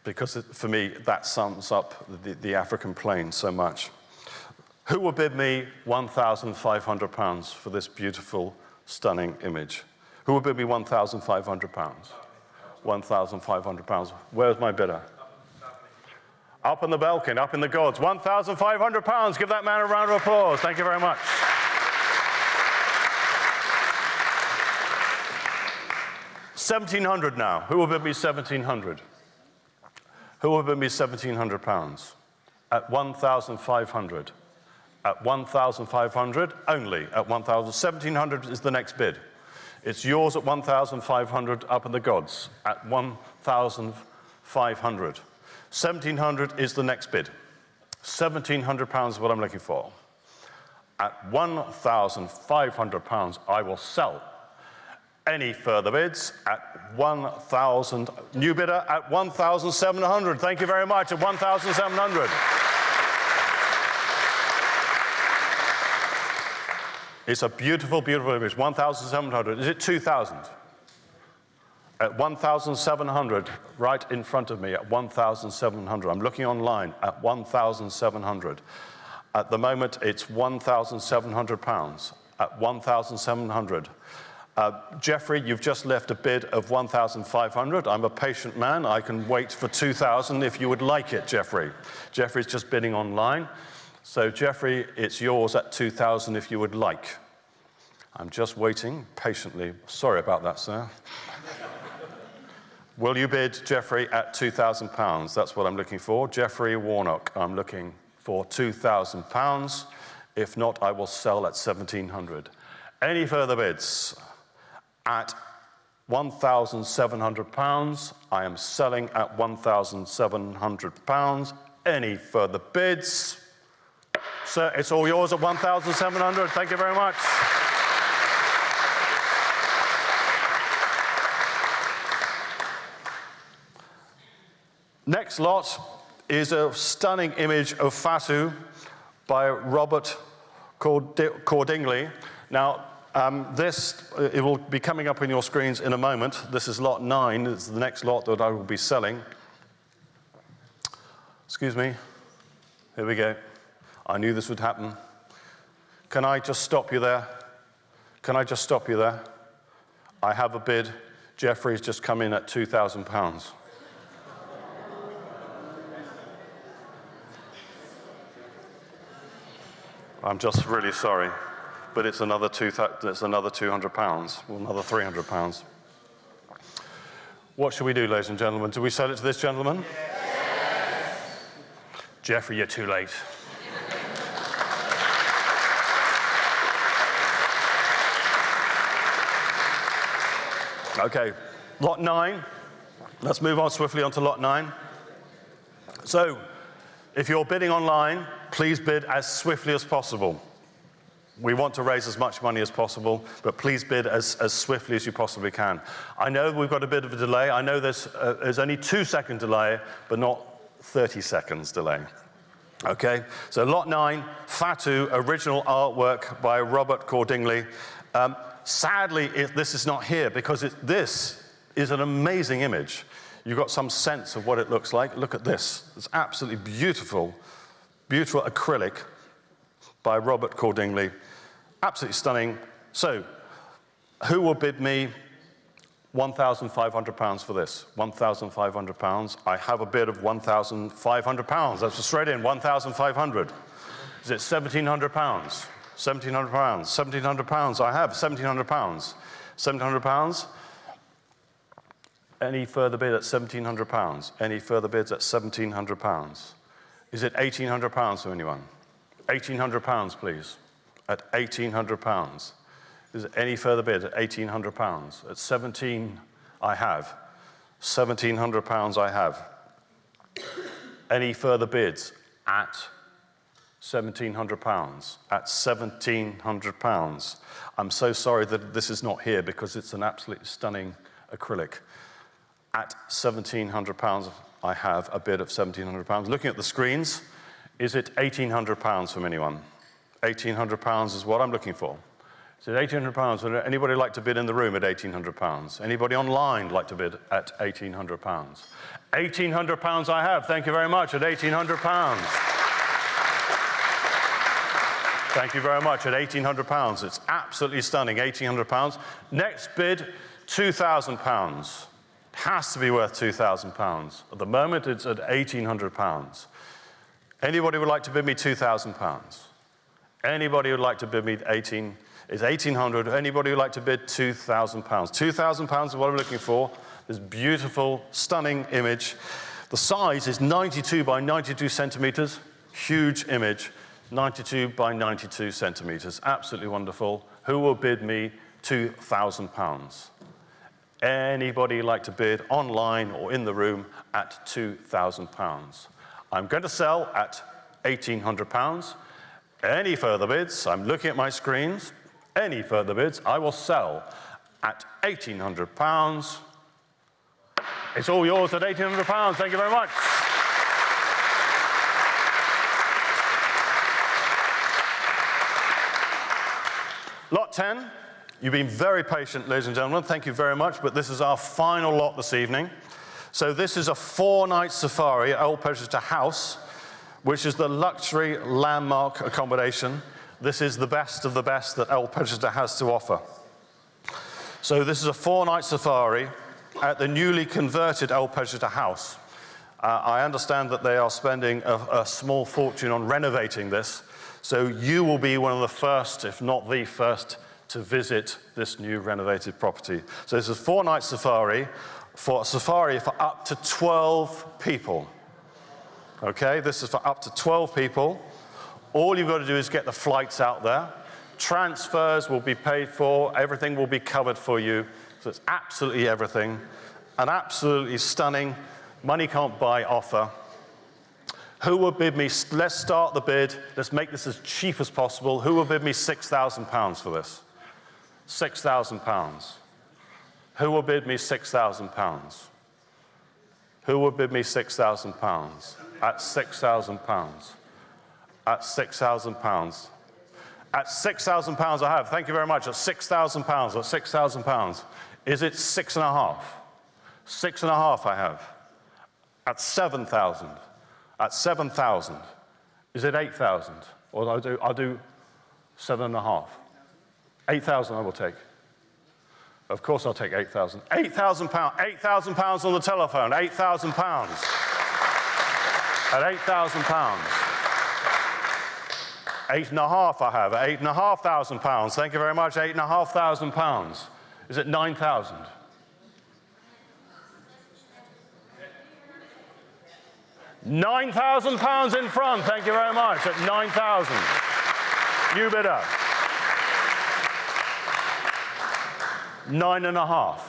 because for me, that sums up the African plain so much. Who will bid me £1,500 for this beautiful, stunning image? Who will bid me £1,500? £1,500. Where's my bidder? Up on the balcony, up in the gods. £1,500. Give that man a round of applause. Thank you very much. £1,700 now. Who will bid me £1,700? Who will bid me £1,700? At £1,500. At £1,500 only. At £1,700 is the next bid. It's yours at £1,500 up in the gods. At £1,500. £1,700 is the next bid. £1,700 is what I'm looking for. at £1,500, I will sell. Any further bids at 1,000, new bidder at 1,700. Thank you very much, at 1,700. It's a beautiful, beautiful image, 1,700. Is it 2,000? At 1,700, right in front of me, at 1,700. I'm looking online at 1,700. At the moment, it's £1,700 at 1,700. Jeffrey, you've just left a bid of 1,500. I'm a patient man. I can wait for 2,000 if you would like it, Jeffrey. Jeffrey's just bidding online. So, Jeffrey, it's yours at 2,000 if you would like. I'm just waiting patiently. Sorry about that, sir. Will you bid, Jeffrey, at £2,000? That's what I'm looking for. Jeffrey Warnock, I'm looking for £2,000. If not, I will sell at 1,700. Any further bids? At £1,700, I am selling at £1,700. Any further bids? Sir, it's all yours at 1,700. Thank you very much. Next lot is a stunning image of Fatu by Robert Cordingley. Now, it will be coming up on your screens in a moment. This is lot 9. It's the next lot that I will be selling. Excuse me. Here we go. I knew this would happen. Can I just stop you there? Can I just stop you there? I have a bid. Jeffrey's just come in at £2,000. I'm just really sorry, but it's another £200, or another £300. What should we do, ladies and gentlemen? Do we sell it to this gentleman? Yes. Jeffrey, you're too late. Okay, lot 9. Let's move on swiftly onto lot 9. So, if you're bidding online, please bid as swiftly as possible. We want to raise as much money as possible, but please bid as swiftly as you possibly can. I know we've got a bit of a delay. I know there's only 2-second delay, but not 30 seconds delay. Okay, so lot 9, Fatu, original artwork by Robert Cordingley. Sadly, this is not here because this is an amazing image. You've got some sense of what it looks like. Look at this. It's absolutely beautiful, beautiful acrylic by Robert Cordingley. Absolutely stunning. So, who will bid me £1,500 for this? £1,500. I have a bid of £1,500. That's straight in, 1,500. Is it £1,700? £1,700. £1,700. I have £1,700. £1,700. Any further bid at £1,700? Any further bids at £1,700? Is it £1,800 for anyone? £1,800, please. At £1,800. Is there any further bid at £1,800? At 17, I have. £1,700 I have. Any further bids at £1,700? At £1,700. I'm so sorry that this is not here because it's an absolutely stunning acrylic. At £1,700, I have a bid of £1,700. Looking at the screens, is it £1,800 from anyone? £1,800 is what I'm looking for. Is it £1,800? Would anybody like to bid in the room at £1,800? Anybody online like to bid at £1,800? £1,800 I have. Thank you very much. At £1,800. Thank you very much. At £1,800. It's absolutely stunning. £1,800. Next bid, £2,000. Has to be worth £2,000. At the moment, it's at £1,800. Anybody would like to bid me £2,000? Anybody would like to bid me it's £1,800. Anybody would like to bid £2,000? £2,000 is what I'm looking for. This beautiful, stunning image. The size is 92 by 92 centimeters. Huge image. 92 by 92 centimeters. Absolutely wonderful. Who will bid me £2,000? Anybody like to bid online or in the room at £2,000? I'm going to sell at £1,800. Any further bids? I'm looking at my screens. Any further bids? I will sell at £1,800. It's all yours at £1,800. Thank you very much. Lot 10. You've been very patient, ladies and gentlemen. Thank you very much, but this is our final lot this evening. So this is a 4-night safari at Old Pigeon House, which is the luxury landmark accommodation. This is the best of the best that Old Pigeon has to offer. So this is a 4-night safari at the newly converted Old Pigeon House. I understand that they are spending a small fortune on renovating this, so you will be one of the first, if not the first, to visit this new renovated property. So this is a 4-night safari for up to 12 people. Okay, this is for up to 12 people. All you've got to do is get the flights out there. Transfers will be paid for, everything will be covered for you. So it's absolutely everything. An absolutely stunning, money can't buy offer. Who will bid me, let's start the bid, let's make this as cheap as possible. Who will bid me £6,000 for this? £6,000. Who will bid me £6,000? Who will bid me £6,000? At £6,000. At £6,000. At £6,000 I have. Thank you very much. At £6,000. At £6,000. Is it 6.5? 6.5 I have. At 7,000. At 7,000. Is it 8,000? Or I'll do 7.5. 8,000 I will take. Of course I'll take 8,000. £8,000. £8,000 on the telephone. £8,000. At £8,000. 8.5 I have. At £8,500. Thank you very much. £8,500. Is it 9,000? £9,000 in front. Thank you very much. At 9,000. New bidder. 9.5.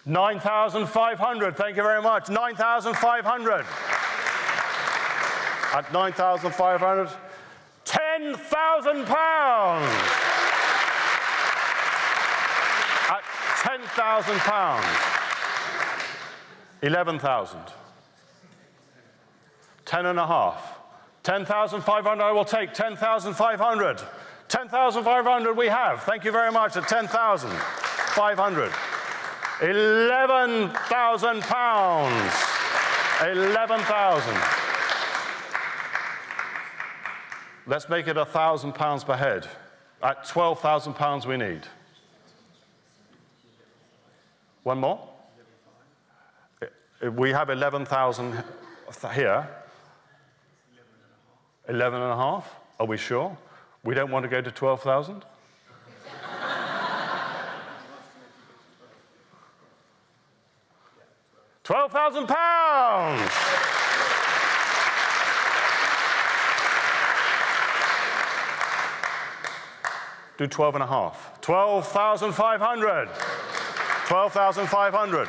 9,500. Thank you very much. 9,500. At 9,500. £10,000. At £10,000. 11,000. 10.5. 10,500 I will take. 10,500. 10,500 we have. Thank you very much. At 10,500. £11,000. 11,000. Let's make it £1,000 per head. At £12,000 we need. One more? We have 11,000 here. 11.5? Are we sure? We don't want to go to 12,000? £12,000! Do 12.5. 12,500. 12,500.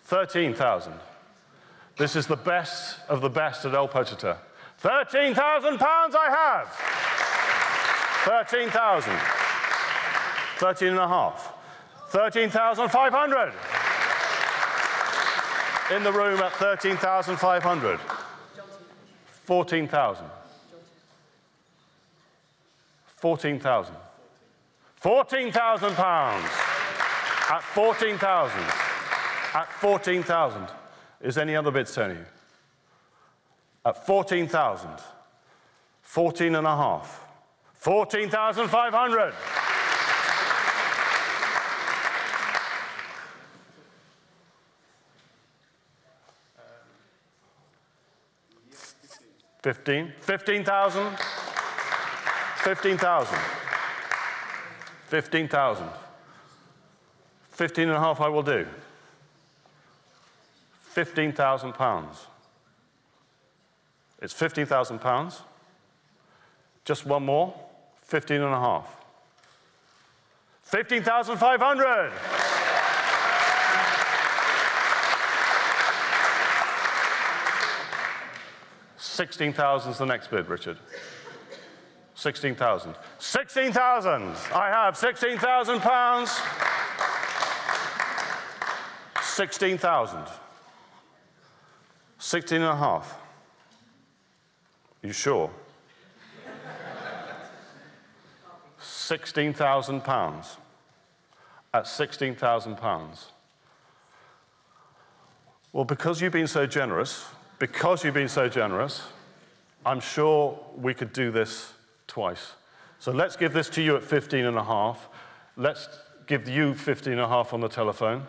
13,000. This is the best of the best at El Pochita. £13,000 I have. 13,000. 13.5. 13,500. In the room at 13,500. 14,000. 14,000. £14,000. At 14,000. At 14,000. Is any other bids, Tony? At 14,000. 14.5. 14,500. $15,000. 15,000. 15,000. 15.5 I will do. £15,000. It's £15,000. Just one more. 15.5. 15,500. 16,000 is the next bid, Richard. 16,000. 16,000! I have 16,000 pounds. 16,000. 16 and a half. You sure? 16,000 pounds. At 16,000 pounds. Well, because you've been so generous, I'm sure we could do this twice. So let's give this to you at 15 and a half. Let's give you 15 and a half on the telephone.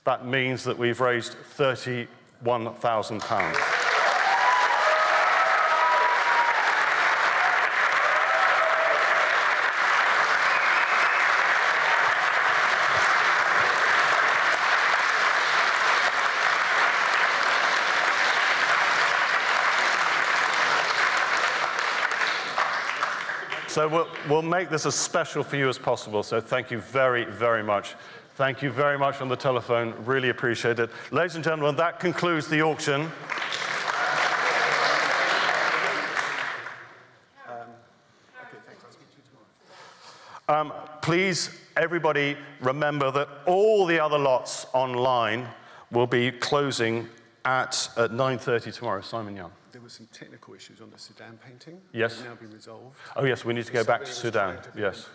That means that we've raised 31,000 pounds. So we'll make this as special for you as possible. So thank you very, very much. Thank you very much on the telephone. Really appreciate it. Ladies and gentlemen, that concludes the auction. Please, everybody, remember that all the other lots online will be closing at 9:30 tomorrow. Simon Young. There were some technical issues on the Sudan painting. Yes. They've now been resolved. Oh, yes, we need to go back to Sudan. Yes.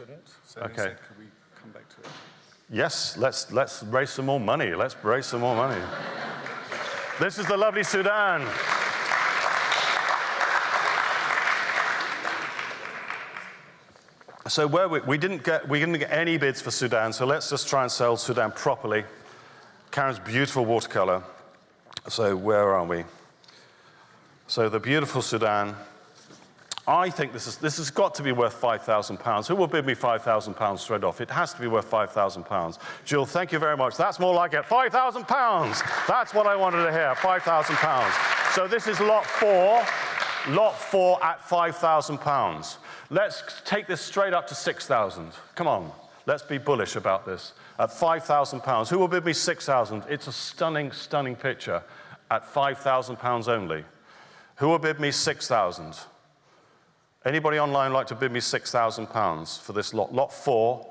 So okay. said, could we come back to it? Yes, let's raise some more money. Let's raise some more money. This is the lovely Sudan. So where we didn't get any bids for Sudan, so let's just try and sell Sudan properly. Karen's beautiful watercolor. So where are we? So the beautiful Sudan. I think this has got to be worth £5,000. Who will bid me £5,000 straight off? It has to be worth £5,000. Jill, thank you very much. That's more like it. £5,000. That's what I wanted to hear. £5,000. So this is lot 4. Lot 4 at £5,000. Let's take this straight up to 6,000. Come on, let's be bullish about this. At £5,000. Who will bid me 6,000? It's a stunning, stunning picture at £5,000 only. Who will bid me 6,000? Anybody online like to bid me £6,000 for this lot? Lot 4,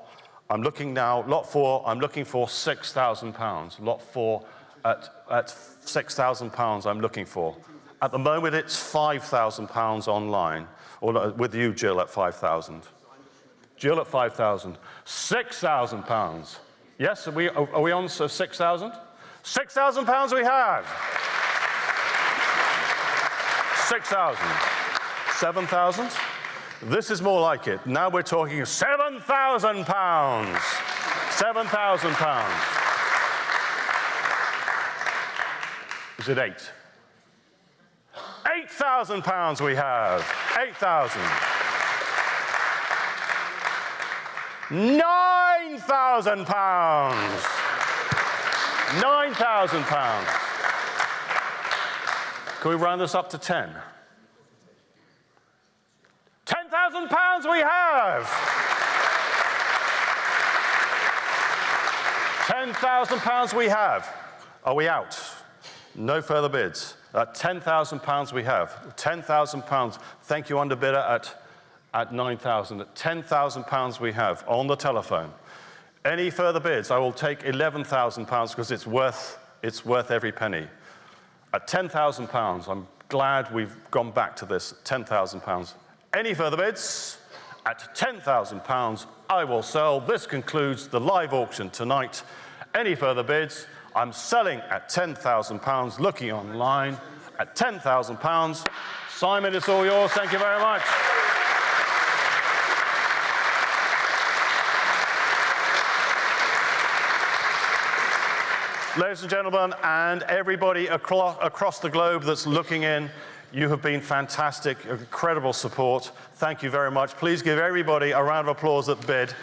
I'm looking now, lot 4, I'm looking for £6,000. Lot 4 at £6,000 I'm looking for. At the moment, it's £5,000 online, or with you, Jill, at 5,000. Jill at 5,000. £6,000. Yes, are we on, so 6,000? £6,000 we have. 6,000. 7,000? This is more like it. Now we're talking £7,000. £7,000. Is it 8? £8,000 we have. 8,000. £9,000. £9,000. Can we round this up to 10? £10,000 we have. £10,000 we have. Are we out? No further bids. £10,000 we have. £10,000. Thank you, underbidder, at 9,000. At £10,000 we have on the telephone. Any further bids? I will take £11,000 because it's worth every penny. At £10,000, I'm glad we've gone back to this. £10,000. Any further bids? At £10,000, I will sell. This concludes the live auction tonight. Any further bids? I'm selling at £10,000, looking online at £10,000. Simon, it's all yours. Thank you very much. Ladies and gentlemen, and everybody across the globe that's looking in, you have been fantastic, incredible support. Thank you very much. Please give everybody a round of applause that bid.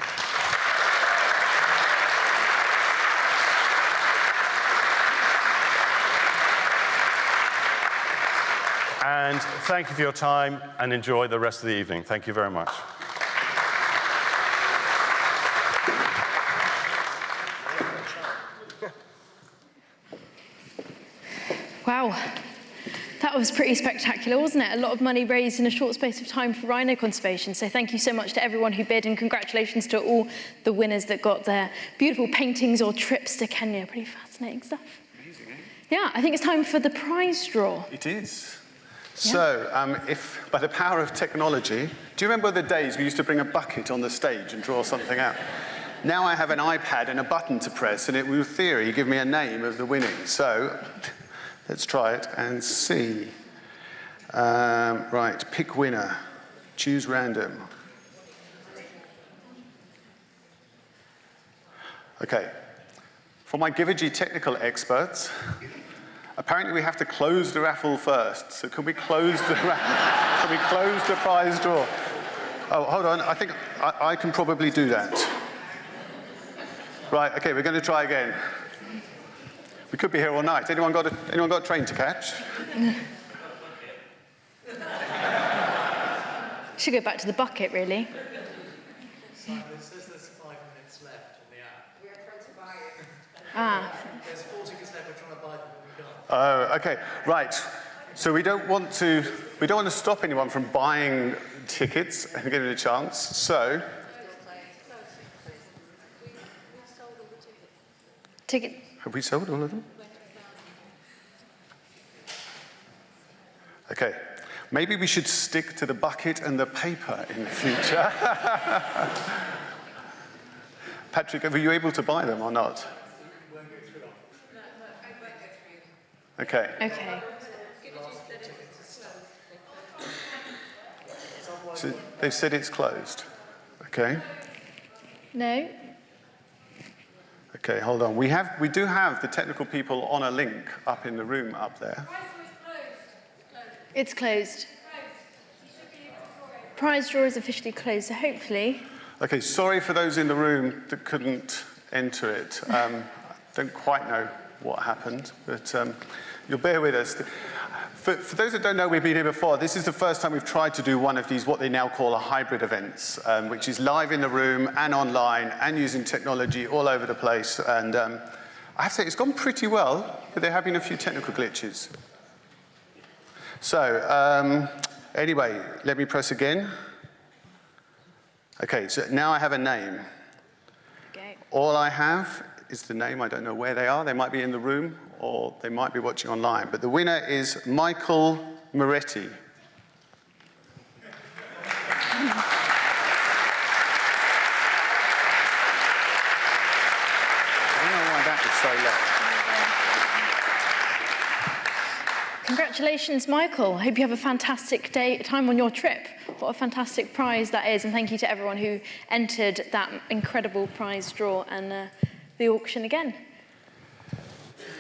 And thank you for your time, and enjoy the rest of the evening. Thank you very much. Wow, that That was pretty spectacular, wasn't it? A lot of money raised in a short space of time for rhino conservation. So thank you so much to everyone who bid, and congratulations to all the winners that got their beautiful paintings or trips to Kenya. Pretty fascinating stuff. Amazing, eh? Yeah, I think it's time for the prize draw. It is. So, if by the power of technology, do you remember the days we used to bring a bucket on the stage and draw something out? Now I have an iPad and a button to press, and it will, in theory, give me a name of the winning. So, let's try it and see. Right, pick winner. Choose random. Okay. For my Givergy technical experts, apparently we have to close the raffle first. So can we close the can we close the prize draw? Oh, hold on. I think I can probably do that. Right. Okay. We're going to try again. We could be here all night. Anyone got a train to catch? Should go back to the bucket, really. It says there's 5 minutes left on the app. We're trying to buy it. Ah. There's 4 tickets left. We're trying to buy them, but we can't. Oh, okay. Right. So we don't want to stop anyone from buying tickets and giving it a chance. So. Ticket. Have we sold all of them? Okay. Maybe we should stick to the bucket and the paper in the future. Patrick, were you able to buy them or not? Okay. Okay. So they've said it's closed. Okay. No. Okay, hold on. We do have the technical people on a link up in the room up there. It's closed. Prize draw is officially closed, so hopefully. Okay, sorry for those in the room that couldn't enter it. Don't quite know what happened, but you'll bear with us. For those that don't know, we've been here before. This is the first time we've tried to do one of these, what they now call a hybrid events, which is live in the room and online and using technology all over the place. And I have to say, it's gone pretty well, but there have been a few technical glitches. So anyway, let me press again. Okay, so now I have a name. Okay. All I have is the name. I don't know where they are. They might be in the room or they might be watching online. But the winner is Michael Moretti. I don't know why that is so low. Congratulations, Michael. I hope you have a fantastic time on your trip. What a fantastic prize that is. And thank you to everyone who entered that incredible prize draw and the auction again.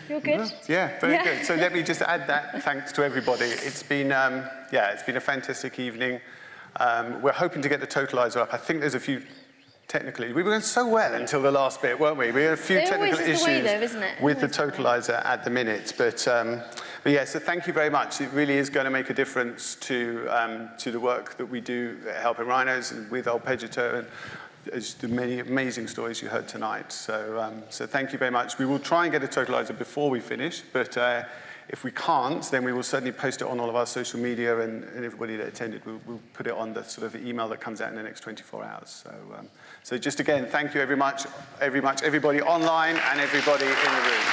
You're good? Yeah, very good. So let me just add that thanks to everybody. It's been, it's been a fantastic evening. We're hoping to get the totalizer up. I think there's a few technically. We were going so well until the last bit, weren't we? We had a few technical issues with the totalizer at the minute. But yeah, so thank you very much. It really is going to make a difference to the work that we do helping rhinos and with Old Pigeon and as the many amazing stories you heard tonight. So, so thank you very much. We will try and get a totalizer before we finish, but if we can't, then we will certainly post it on all of our social media and everybody that attended, we'll put it on the sort of email that comes out in the next 24 hours. So, so just again, thank you very much, everybody online and everybody in the room.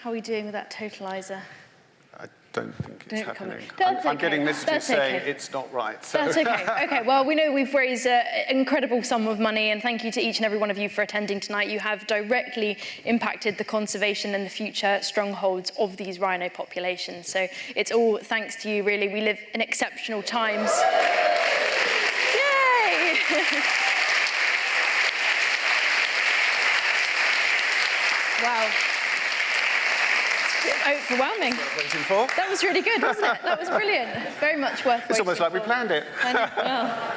How are we doing with that totalizer? I don't think it's happening. I'm getting messages saying it's not right. So. That's okay. Okay, well, we know we've raised an incredible sum of money, and thank you to each and every one of you for attending tonight. You have directly impacted the conservation and the future strongholds of these rhino populations. So it's all thanks to you, really. We live in exceptional times. Yay! Wow. Overwhelming. That was really good, wasn't it? That was brilliant. Very much worth waiting. It's almost like we planned it. I know. Well.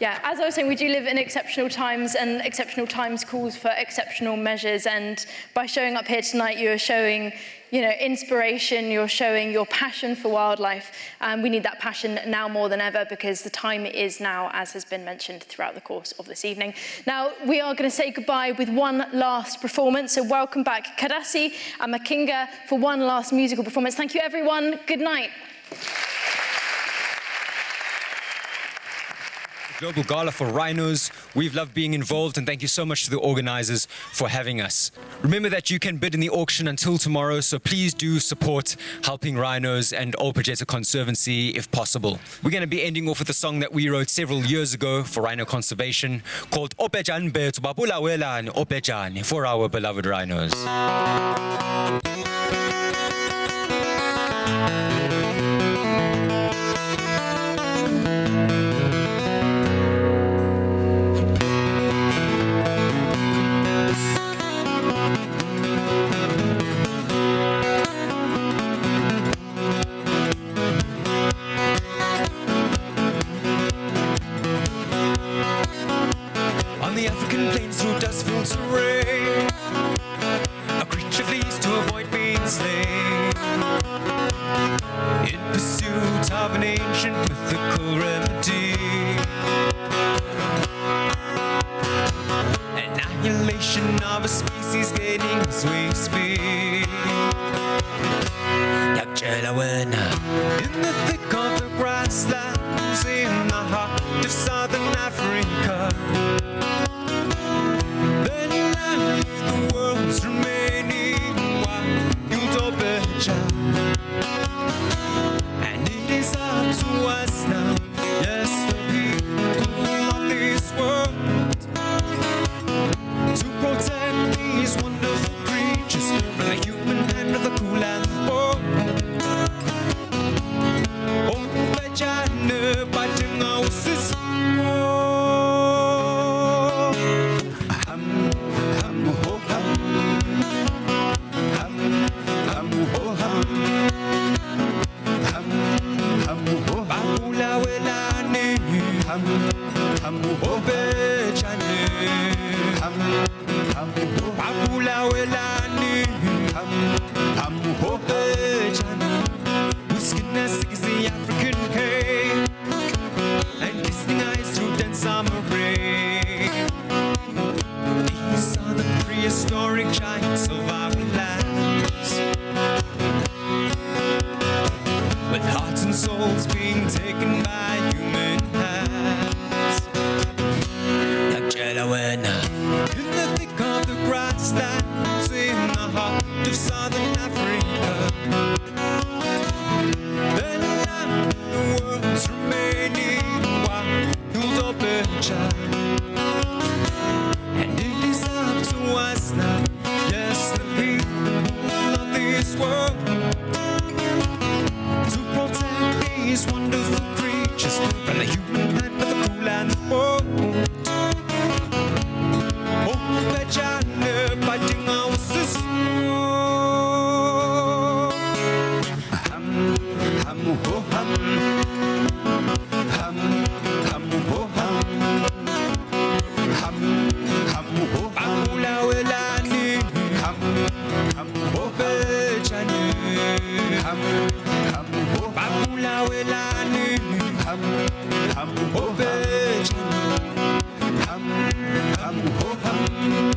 Yeah, as I was saying, we do live in exceptional times, and exceptional times calls for exceptional measures. And by showing up here tonight, you are showing, inspiration. You're showing your passion for wildlife. And we need that passion now more than ever, because the time is now, as has been mentioned throughout the course of this evening. Now, we are going to say goodbye with one last performance. So welcome back Kadasi and Makinga for one last musical performance. Thank you, everyone. Good night. Global Gala for Rhinos. We've loved being involved, and thank you so much to the organizers for having us. Remember that you can bid in the auction until tomorrow, so please do support Helping Rhinos and Old Pigeon Conservancy if possible. We're going to be ending off with a song that we wrote several years ago for rhino conservation called Opejan Betu Babula Wela Opejan for our beloved rhinos. On the African plains through dust-filled terrain, a creature flees to avoid being slain, in pursuit of an ancient mythical remedy. Annihilation of a species gaining as we speak. In the thick of the grasslands, in the heart of southern Africa, then lies the world's remaining wild operation. And it is up to us now, yes, the people of this world, to protect these wonderful creatures from the human hand of the cool and the bold. With skin as thick as the African cane and glistening eyes through dense summer rain. These are the prehistoric giants of our lands, with hearts and souls being taken by human hands. In the thick of the grasslands, in the heart of southern Africa, the land of the world's remaining wild operation. And it is up to us now, yes, the people of this world, to protect these wonderful creatures from the human hand of the cool and the bold. Ham,